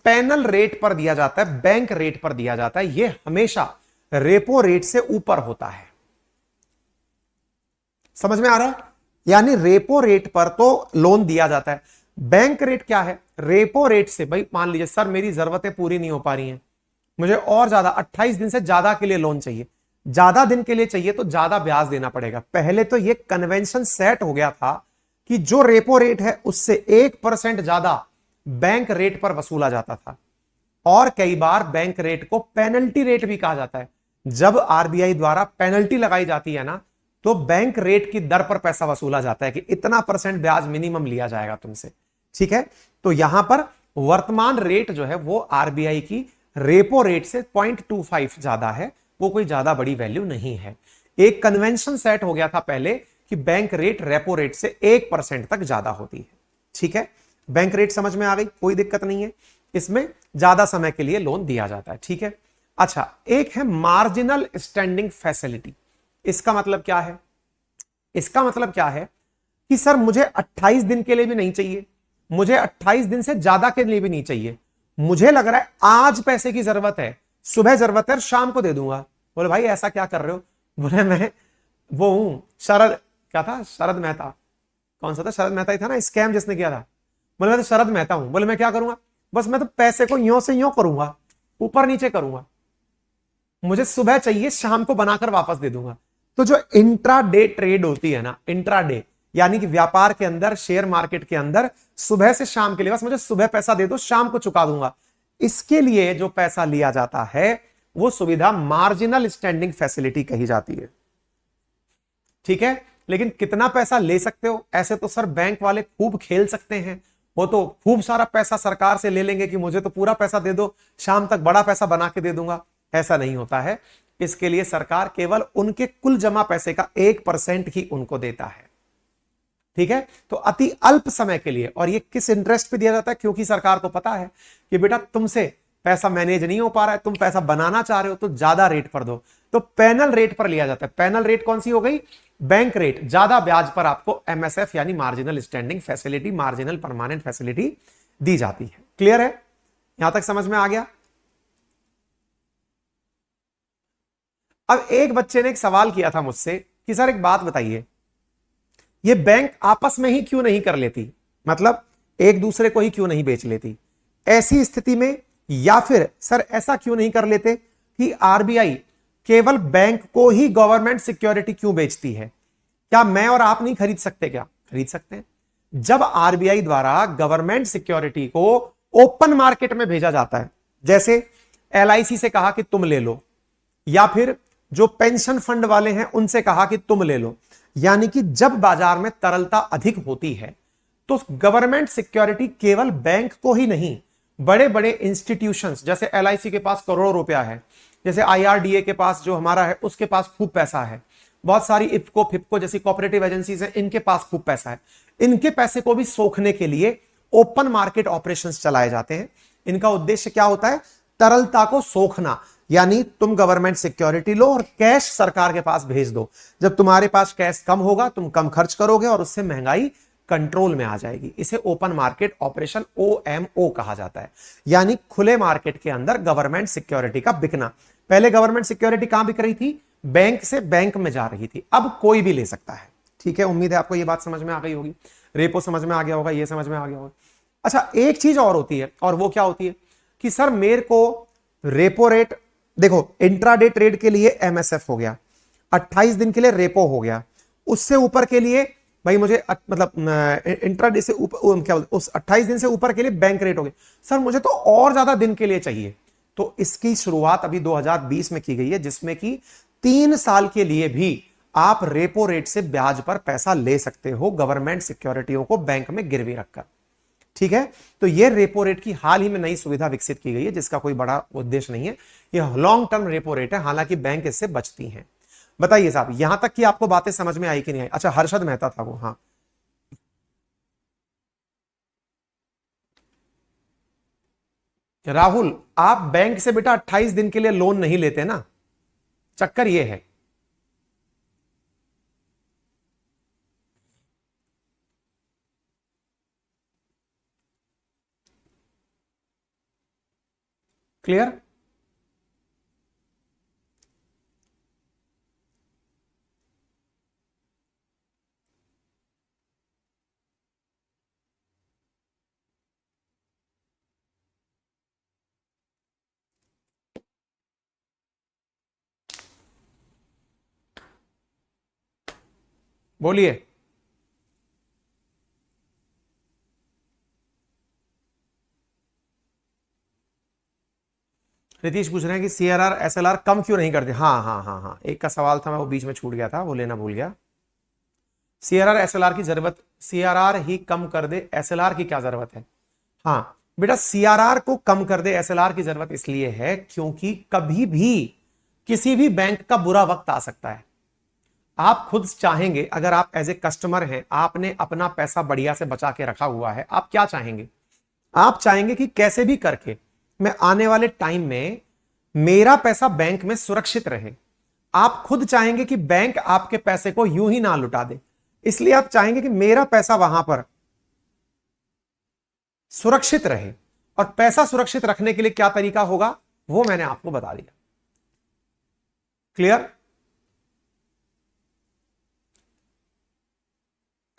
पैनल रेट पर दिया जाता है, बैंक रेट पर दिया जाता है। यह हमेशा रेपो रेट से ऊपर होता है। समझ में आ रहा है? यानी रेपो रेट पर तो लोन दिया जाता है, बैंक रेट क्या है? रेपो रेट से, भाई मान लीजिए सर मेरी जरूरतें पूरी नहीं हो पा रही हैं, मुझे और ज्यादा 28 दिन से ज्यादा के लिए लोन चाहिए, ज्यादा दिन के लिए चाहिए तो ज्यादा ब्याज देना पड़ेगा। पहले तो यह कन्वेंशन सेट हो गया था कि जो रेपो रेट है उससे 1% ज्यादा बैंक रेट पर वसूला जाता था, और कई बार बैंक रेट को पेनल्टी रेट भी कहा जाता है। जब आरबीआई द्वारा पेनल्टी लगाई जाती है ना, तो बैंक रेट की दर पर पैसा वसूला जाता है कि इतना परसेंट ब्याज मिनिमम लिया जाएगा तुमसे। ठीक है, तो यहां पर वर्तमान रेट जो है वो आरबीआई की रेपो रेट से 0.25 ज्यादा है, वो कोई ज्यादा बड़ी वैल्यू नहीं है। एक कन्वेंशन सेट हो गया था पहले कि बैंक रेट रेपो रेट से 1% तक ज्यादा होती है। ठीक है, बैंक रेट समझ में आ गई, कोई दिक्कत नहीं है, इसमें ज्यादा समय के लिए लोन दिया जाता है। ठीक है, अच्छा, एक है मार्जिनल स्टैंडिंग फैसिलिटी। इसका मतलब क्या है? इसका मतलब क्या है कि सर मुझे 28 दिन के लिए भी नहीं चाहिए, मुझे 28 दिन से ज्यादा के लिए भी नहीं चाहिए, मुझे लग रहा है आज पैसे की जरूरत है, सुबह जरूरत है, शाम को दे दूंगा। बोले भाई ऐसा क्या कर रहे हो? बोले मैं वो हूं शरद, क्या था, शरद मेहता, कौन सा था, शरद मेहता ही था ना, स्कैम जिसने किया था। बोले मैं तो शरद मेहता हूं। बोले मैं क्या करूंगा? बस मैं तो पैसे को यों से यों करूंगा, ऊपर नीचे करूंगा, मुझे सुबह चाहिए, शाम को बनाकर वापस दे दूंगा। तो जो इंट्रा डे ट्रेड होती है ना, इंट्रा डे यानी कि व्यापार के अंदर, शेयर मार्केट के अंदर सुबह से शाम के लिए, बस मुझे सुबह पैसा दे दो, शाम को चुका दूंगा, इसके लिए जो पैसा लिया जाता है वो सुविधा मार्जिनल स्टैंडिंग फैसिलिटी कही जाती है। ठीक है, लेकिन कितना पैसा ले सकते हो? ऐसे तो सर बैंक वाले खूब खेल सकते हैं, वो तो खूब सारा पैसा सरकार से ले लेंगे कि मुझे तो पूरा पैसा दे दो, शाम तक बड़ा पैसा बना के दे दूंगा। ऐसा नहीं होता है, इसके लिए सरकार केवल उनके कुल जमा पैसे का 1% ही उनको देता है। ठीक है, तो अति अल्प समय के लिए, और ये किस इंटरेस्ट पे दिया जाता है? क्योंकि सरकार को पता है कि बेटा तुमसे पैसा मैनेज नहीं हो पा रहा है, तुम पैसा बनाना चाह रहे हो, तो ज्यादा रेट पर दो, तो पैनल रेट पर लिया जाता है। पैनल रेट कौन सी हो गई? बैंक रेट, ज्यादा ब्याज पर आपको एमएसएफ यानी marginal standing facility, marginal permanent facility दी जाती है। क्लियर है? यहां तक समझ में आ गया? अब एक बच्चे ने एक सवाल किया था मुझसे कि सर एक बात बताइए, ये बैंक आपस में ही क्यों नहीं कर लेती, मतलब एक दूसरे को ही क्यों नहीं बेच लेती ऐसी स्थिति में, या फिर सर ऐसा क्यों नहीं कर लेते कि आरबीआई केवल बैंक को ही गवर्नमेंट सिक्योरिटी क्यों बेचती है? क्या मैं और आप नहीं खरीद सकते? क्या खरीद सकते हैं। जब आरबीआई द्वारा गवर्नमेंट सिक्योरिटी को ओपन मार्केट में भेजा जाता है, जैसे एलआईसी से कहा कि तुम ले लो, या फिर जो पेंशन फंड वाले हैं उनसे कहा कि तुम ले लो, यानी कि जब बाजार में तरलता अधिक होती है तो गवर्नमेंट सिक्योरिटी केवल बैंक को ही नहीं, बड़े बड़े इंस्टीट्यूशंस, जैसे एलआईसी के पास करोड़ों रुपया है, जैसे आईआरडीए के पास जो हमारा है उसके पास खूब पैसा है, बहुत सारी इफ्को फिफ्को जैसी कोऑपरेटिव एजेंसीज हैं, इनके पास खूब पैसा है, इनके पैसे को भी सोखने के लिए ओपन मार्केट ऑपरेशंस चलाए जाते हैं। इनका उद्देश्य क्या होता है? तरलता को सोखना, यानी तुम गवर्नमेंट सिक्योरिटी लो और कैश सरकार के पास भेज दो, जब तुम्हारे पास कैश कम होगा तुम कम खर्च करोगे और उससे महंगाई कंट्रोल में आ जाएगी। इसे ओपन मार्केट ऑपरेशन, ओएमओ कहा जाता है, यानी खुले मार्केट के अंदर गवर्नमेंट सिक्योरिटी का बिकना। पहले गवर्नमेंट सिक्योरिटी कहां बिक रही थी? बैंक से बैंक में जा रही थी, अब कोई भी ले सकता है। ठीक है, उम्मीद है आपको यह बात समझ में आ गई होगी, रेपो समझ में आ गया होगा, यह समझ में आ गया होगा। अच्छा, एक चीज और होती है, और वो क्या होती है कि सर मेरे को रेपो रेट, देखो इंट्राडे ट्रेड के लिए एमएसएफ हो गया, 28 दिन के लिए रेपो हो गया, उससे ऊपर के लिए भाई मुझे मतलब इंट्राडे से ऊपर क्या बोलते, उस 28 दिन से ऊपर के लिए बैंक रेट हो गया। सर मुझे तो और ज्यादा दिन के लिए चाहिए, तो इसकी शुरुआत अभी 2020 में की गई है, जिसमें कि 3 साल के लिए भी आप रेपो रेट से ब्याज पर पैसा ले सकते हो गवर्नमेंट सिक्योरिटियों को बैंक में गिरवी रखकर। ठीक है, तो ये रेपो रेट की हाल ही में नई सुविधा विकसित की गई है, जिसका कोई बड़ा उद्देश्य नहीं है, ये लॉन्ग टर्म रेपो रेट है, हालांकि बैंक इससे बचती हैं। बताइए साहब, यहां तक कि आपको बातें समझ में आई कि नहीं आई? अच्छा, हर्षद मेहता था वो, हाँ। राहुल, आप बैंक से बेटा 28 दिन के लिए लोन नहीं लेते ना, चक्कर ये है। क्लियर? बोलिए। रितीश पूछ रहे हैं कि सीआरआर एसएलआर कम क्यों नहीं करते। हाँ हाँ हाँ हाँ, एक का सवाल था, मैं वो बीच में छूट गया था, वो लेना भूल गया। सीआरआर एसएलआर की जरूरत, सीआरआर ही कम कर दे, एसएलआर की क्या जरूरत है। हाँ बेटा, सीआरआर को कम कर दे, एसएलआर की जरूरत इसलिए है क्योंकि कभी भी किसी भी बैंक का बुरा वक्त आ सकता है। आप खुद चाहेंगे, अगर आप एज ए कस्टमर हैं, आपने अपना पैसा बढ़िया से बचा के रखा हुआ है, आप क्या चाहेंगे, आप चाहेंगे कि कैसे भी करके मैं आने वाले टाइम में मेरा पैसा बैंक में सुरक्षित रहे। आप खुद चाहेंगे कि बैंक आपके पैसे को यूं ही ना लुटा दे, इसलिए आप चाहेंगे कि मेरा पैसा वहां पर सुरक्षित रहे। और पैसा सुरक्षित रखने के लिए क्या तरीका होगा, वो मैंने आपको बता दिया। Clear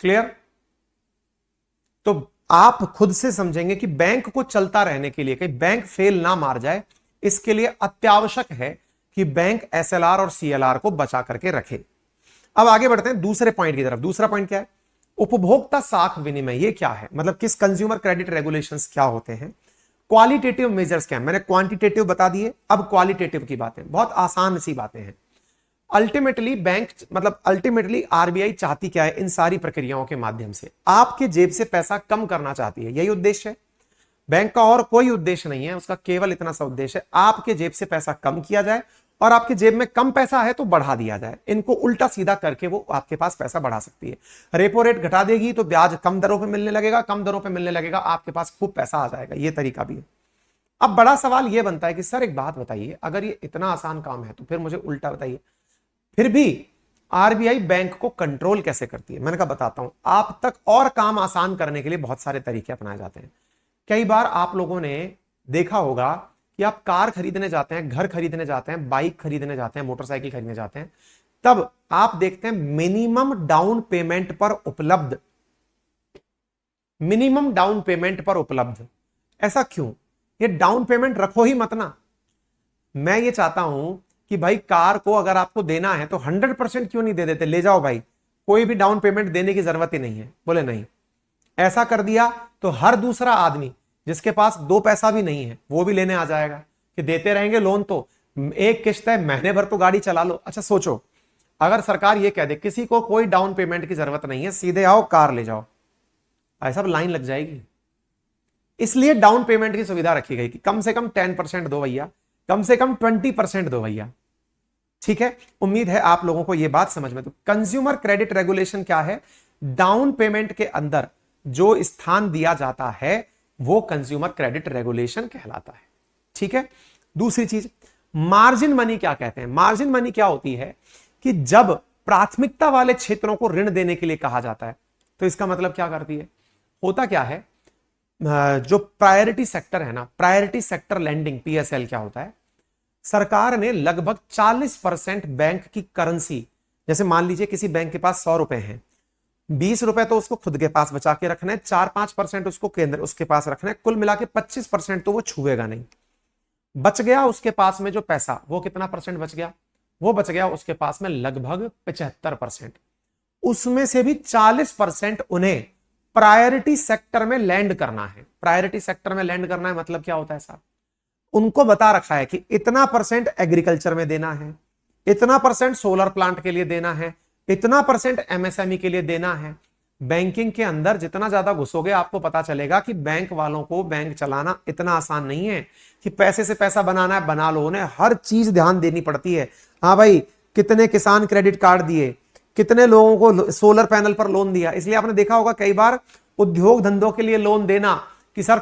clear. तो आप खुद से समझेंगे कि बैंक को चलता रहने के लिए, कहीं बैंक फेल ना मार जाए, इसके लिए अत्यावश्यक है कि बैंक एसएलआर और सीएलआर को बचा करके रखे। अब आगे बढ़ते हैं दूसरे पॉइंट की तरफ। दूसरा पॉइंट क्या है, उपभोक्ता साख विनिमय। ये क्या है, मतलब किस कंज्यूमर क्रेडिट रेगुलेशंस क्या होते हैं, क्वालिटेटिव मेजर्स क्या है। मैंने क्वांटिटेटिव बता दिए, अब क्वालिटेटिव की बातें, बहुत आसान सी बातें हैं। अल्टीमेटली बैंक, मतलब अल्टीमेटली आरबीआई चाहती क्या है, इन सारी प्रक्रियाओं के माध्यम से आपके जेब से पैसा कम करना चाहती है, यही उद्देश्य है बैंक का, और कोई उद्देश्य नहीं है उसका, केवल इतना सा उद्देश्य है, आपके जेब से पैसा कम किया जाए और आपके जेब में कम पैसा है तो बढ़ा दिया जाए। इनको उल्टा सीधा करके वो आपके पास पैसा बढ़ा सकती है। रेपो रेट घटा देगी तो ब्याज कम दरों पे मिलने लगेगा, कम दरों पे मिलने लगेगा, आपके पास खूब पैसा आ जाएगा। ये तरीका भी है। अब बड़ा सवाल ये बनता है कि सर एक बात बताइए, अगर ये इतना आसान काम है तो फिर मुझे उल्टा बताइए, फिर भी आरबीआई बैंक को कंट्रोल कैसे करती है। मैंने कहा बताता हूं, आप तक और काम आसान करने के लिए बहुत सारे तरीके अपनाए जाते हैं। कई बार आप लोगों ने देखा होगा कि आप कार खरीदने जाते हैं, घर खरीदने जाते हैं, बाइक खरीदने जाते हैं, मोटरसाइकिल खरीदने जाते हैं, तब आप देखते हैं मिनिमम डाउन पेमेंट पर उपलब्ध, मिनिमम डाउन पेमेंट पर उपलब्ध। ऐसा क्यों, ये डाउन पेमेंट रखो ही मत ना। मैं ये चाहता हूं कि भाई कार को अगर आपको देना है तो 100% क्यों नहीं दे देते, ले जाओ भाई, कोई भी डाउन पेमेंट देने की जरूरत ही नहीं है। बोले नहीं, ऐसा कर दिया तो हर दूसरा आदमी जिसके पास 2 पैसा भी नहीं है वो भी लेने आ जाएगा कि देते रहेंगे लोन, तो एक किश्त है, महीने भर तो गाड़ी चला लो। अच्छा सोचो, अगर सरकार ये कह दे किसी को कोई डाउन पेमेंट की जरूरत नहीं है, सीधे आओ कार ले जाओ, ऐसा लाइन लग जाएगी। इसलिए डाउन पेमेंट की सुविधा रखी गई कि कम से कम 10% दो भैया, कम से कम 20% दो भैया। ठीक है, उम्मीद है आप लोगों को यह बात समझ में। तो कंज्यूमर क्रेडिट रेगुलेशन क्या है, डाउन पेमेंट के अंदर जो स्थान दिया जाता है वो कंज्यूमर क्रेडिट रेगुलेशन कहलाता है। ठीक है, दूसरी चीज मार्जिन मनी क्या कहते हैं। मार्जिन मनी क्या होती है कि जब प्राथमिकता वाले क्षेत्रों को ऋण देने के लिए कहा जाता है, तो इसका मतलब क्या करती है, होता क्या है, जो प्रायोरिटी सेक्टर है ना, प्रायोरिटी सेक्टर लेंडिंग पीएसएल क्या होता है, सरकार ने लगभग 40% बैंक की करेंसी, जैसे मान लीजिए किसी बैंक के पास 100 रुपए हैं, 20 रुपए तो उसको खुद के पास बचा के रखना है, 4-5% उसको केंद्र उसके पास रखना है, कुल मिला के 25% तो वो छुएगा नहीं। बच गया उसके पास में जो पैसा, वो कितना परसेंट बच गया, वो बच गया उसके पास में लगभग 75%। उसमें से भी 40% उन्हें प्रायोरिटी सेक्टर में लैंड करना है। प्रायोरिटी सेक्टर में लैंड करना है मतलब क्या होता है साहब, उनको बता रखा है कि इतना परसेंट एग्रीकल्चर में देना है, इतना परसेंट सोलर प्लांट के लिए देना है, इतना परसेंट एमएसएमई के लिए देना है। बैंकिंग के अंदर जितना ज्यादा घुसोगे आपको पता चलेगा कि बैंक वालों को बैंक चलाना इतना आसान नहीं है कि पैसे से पैसा बनाना है बना लो, उन्हें हर चीज ध्यान देनी पड़ती है। हाँ भाई, कितने किसान क्रेडिट कार्ड दिए, कितने लोगों को सोलर पैनल पर लोन दिया। इसलिए आपने देखा होगा कई बार उद्योग धंधों के लिए लोन देना कि सर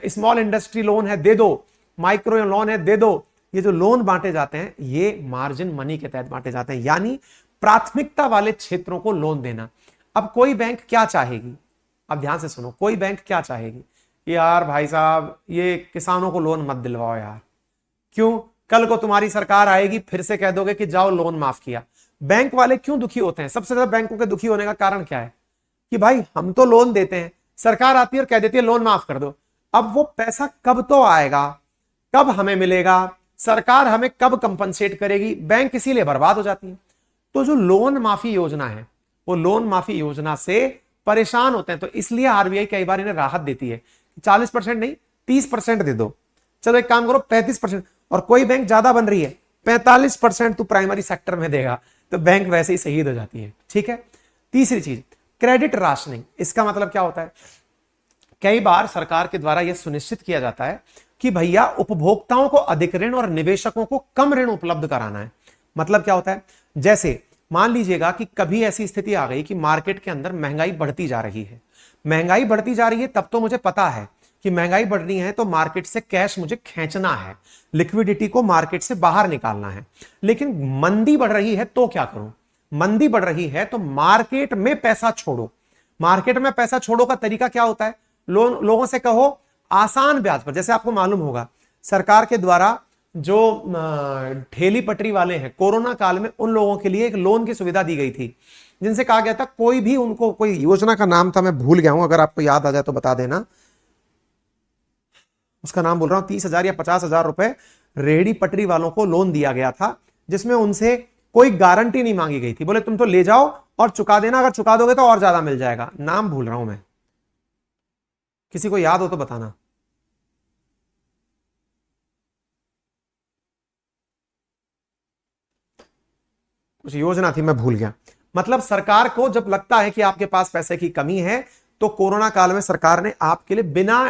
स्मॉल इंडस्ट्री लोन है दे दो, माइक्रो लोन है दे दो। ये जो लोन बांटे जाते हैं ये मार्जिन मनी के तहत बांटे जाते हैं, यानी प्राथमिकता वाले क्षेत्रों को लोन देना। अब कोई बैंक क्या चाहेगी, अब ध्यान से सुनो, कोई बैंक क्या चाहेगी, यार भाई साहब ये किसानों को लोन मत दिलवाओ यार, क्यों, कल को तुम्हारी सरकार आएगी फिर से कह दोगे कि जाओ लोन माफ किया। बैंक वाले क्यों दुखी होते हैं, सबसे ज्यादा बैंकों के दुखी होने का कारण क्या है कि भाई हम तो लोन देते हैं, सरकार आती है और कह देती है लोन माफ कर दो। अब वो पैसा कब तो आएगा, कब हमें मिलेगा, सरकार हमें कब कंपनसेट करेगी, बैंक इसीलिए बर्बाद हो जाती है। तो जो लोन माफी योजना है वो लोन माफी योजना से परेशान होते हैं, तो इसलिए आरबीआई कई बार इन्हें राहत देती है, 40% नहीं 30% दे दो, चलो एक काम करो 35%, और कोई बैंक ज्यादा बन रही है 45% तू प्राइमरी सेक्टर में देगा, तो बैंक वैसे ही शहीद हो जाती है। ठीक है। तीसरी चीज, क्रेडिट राशनिंग। इसका मतलब क्या होता है? कई बार सरकार के द्वारा यह सुनिश्चित किया जाता है कि भैया उपभोक्ताओं को अधिक ऋण और निवेशकों को कम ऋण उपलब्ध कराना है। मतलब क्या होता है? जैसे मान लीजिएगा कि कभी ऐसी स्थिति आ गई कि मार्केट के अंदर महंगाई बढ़ती जा रही है, महंगाई बढ़ती जा रही है, तब तो मुझे पता है कि महंगाई बढ़ रही है तो मार्केट से कैश मुझे खींचना है, लिक्विडिटी को मार्केट से बाहर निकालना है। लेकिन मंदी बढ़ रही है तो क्या करूं? मंदी बढ़ रही है तो मार्केट में पैसा छोड़ो। मार्केट में पैसा छोड़ो का तरीका क्या होता है? लोगों से कहो आसान ब्याज पर। जैसे आपको मालूम होगा सरकार के द्वारा जो ठेली पटरी वाले हैं, कोरोना काल में उन लोगों के लिए एक लोन की सुविधा दी गई थी, जिनसे कहा गया था कोई भी उनको, कोई योजना का नाम था, मैं भूल गया हूं, अगर आपको याद आ जाए तो बता देना। उसका नाम बोल रहा हूं, 30,000 या 50,000 रुपए रेहड़ी पटरी वालों को लोन दिया गया था, जिसमें उनसे कोई गारंटी नहीं मांगी गई थी। बोले तुम तो ले जाओ और चुका देना, अगर चुका दोगे तो और ज्यादा मिल जाएगा। नाम भूल रहा हूं मैं, किसी को याद हो तो बताना। कुछ योजना थी, मैं भूल गया। मतलब सरकार को जब लगता है कि आपके पास पैसे की कमी है, तो कोरोना काल में सरकार ने आपके लिए बिना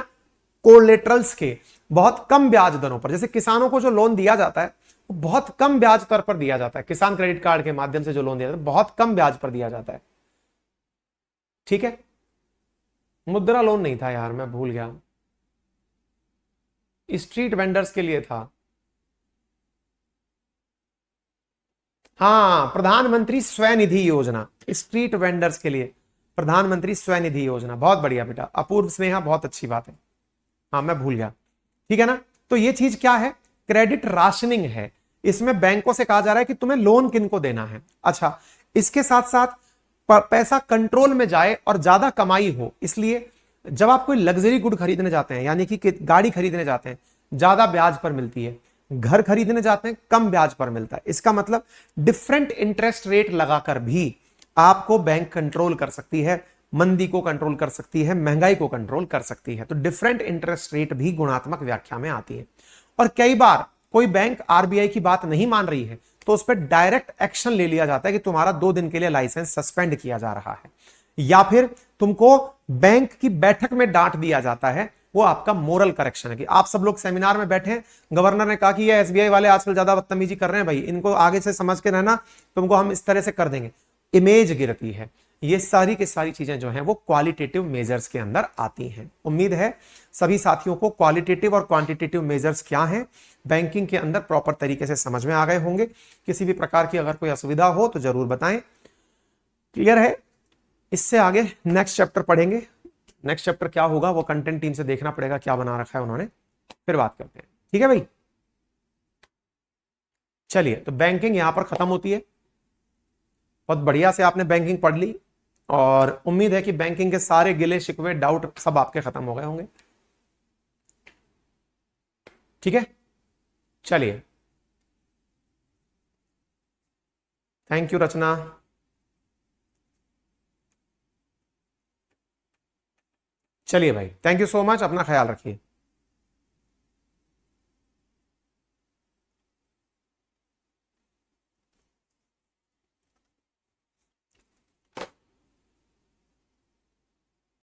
कोलेटरल्स के बहुत कम ब्याज दरों पर, जैसे किसानों को जो लोन दिया जाता है वो बहुत कम ब्याज दर पर दिया जाता है। किसान क्रेडिट कार्ड के माध्यम से जो लोन दिया जाता है बहुत कम ब्याज पर दिया जाता है। ठीक है। मुद्रा लोन नहीं था यार, मैं भूल गया, स्ट्रीट वेंडर्स के लिए था। हाँ, प्रधानमंत्री स्वनिधि योजना, स्ट्रीट वेंडर्स के लिए प्रधानमंत्री स्वनिधि योजना। बहुत बढ़िया बेटा, अपूर्व स्नेहा, बहुत अच्छी बात है। हाँ, मैं भूल गया। ठीक है ना। तो ये चीज क्या है? क्रेडिट राशनिंग है। इसमें बैंकों से कहा जा रहा है कि तुम्हें लोन किनको देना है। अच्छा, इसके साथ साथ पैसा कंट्रोल में जाए और ज्यादा कमाई हो, इसलिए जब आप कोई लग्जरी गुड खरीदने जाते हैं, यानी कि गाड़ी खरीदने जाते हैं, ज्यादा ब्याज पर मिलती है। घर खरीदने जाते हैं, कम ब्याज पर मिलता है। इसका मतलब डिफरेंट इंटरेस्ट रेट लगाकर भी आपको बैंक कंट्रोल कर सकती है, मंदी को कंट्रोल कर सकती है, महंगाई को कंट्रोल कर सकती है। तो डिफरेंट इंटरेस्ट रेट भी गुणात्मक व्याख्या में आती है। और कई बार कोई बैंक आरबीआई की बात नहीं मान रही है तो उस पर डायरेक्ट एक्शन ले लिया जाता है कि तुम्हारा 2 दिन के लिए लाइसेंस सस्पेंड किया जा रहा है, या फिर तुमको बैंक की बैठक में डांट दिया जाता है। वो आपका मोरल करेक्शन है कि आप सब लोग सेमिनार में बैठे हैं, गवर्नर ने कहा कि ये एसबीआई वाले आजकल ज्यादा बदतमीजी कर रहे हैं भाई, इनको आगे से समझ के रहना, तुमको हम इस तरह से कर देंगे। इमेज गिरती है। ये सारी की सारी चीजें जो हैं वो क्वालिटेटिव मेजर्स के अंदर आती हैं। उम्मीद है सभी साथियों को क्वालिटेटिव और क्वांटिटेटिव मेजर्स क्या हैं बैंकिंग के अंदर प्रॉपर तरीके से समझ में आ गए होंगे। किसी भी प्रकार की अगर कोई असुविधा हो तो जरूर बताएं। क्लियर है? इससे आगे नेक्स्ट चैप्टर पढ़ेंगे। नेक्स्ट चैप्टर क्या होगा वो कंटेंट टीम से देखना पड़ेगा, क्या बना रखा है उन्होंने, फिर बात करते हैं। ठीक है भाई, चलिए। तो बैंकिंग यहां पर खत्म होती है। बहुत बढ़िया से आपने बैंकिंग पढ़ ली और उम्मीद है कि बैंकिंग के सारे गिले शिकवे डाउट सब आपके खत्म हो गए होंगे। ठीक है, चलिए। थैंक यू रचना। चलिए भाई, थैंक यू सो मच, अपना ख्याल रखिए।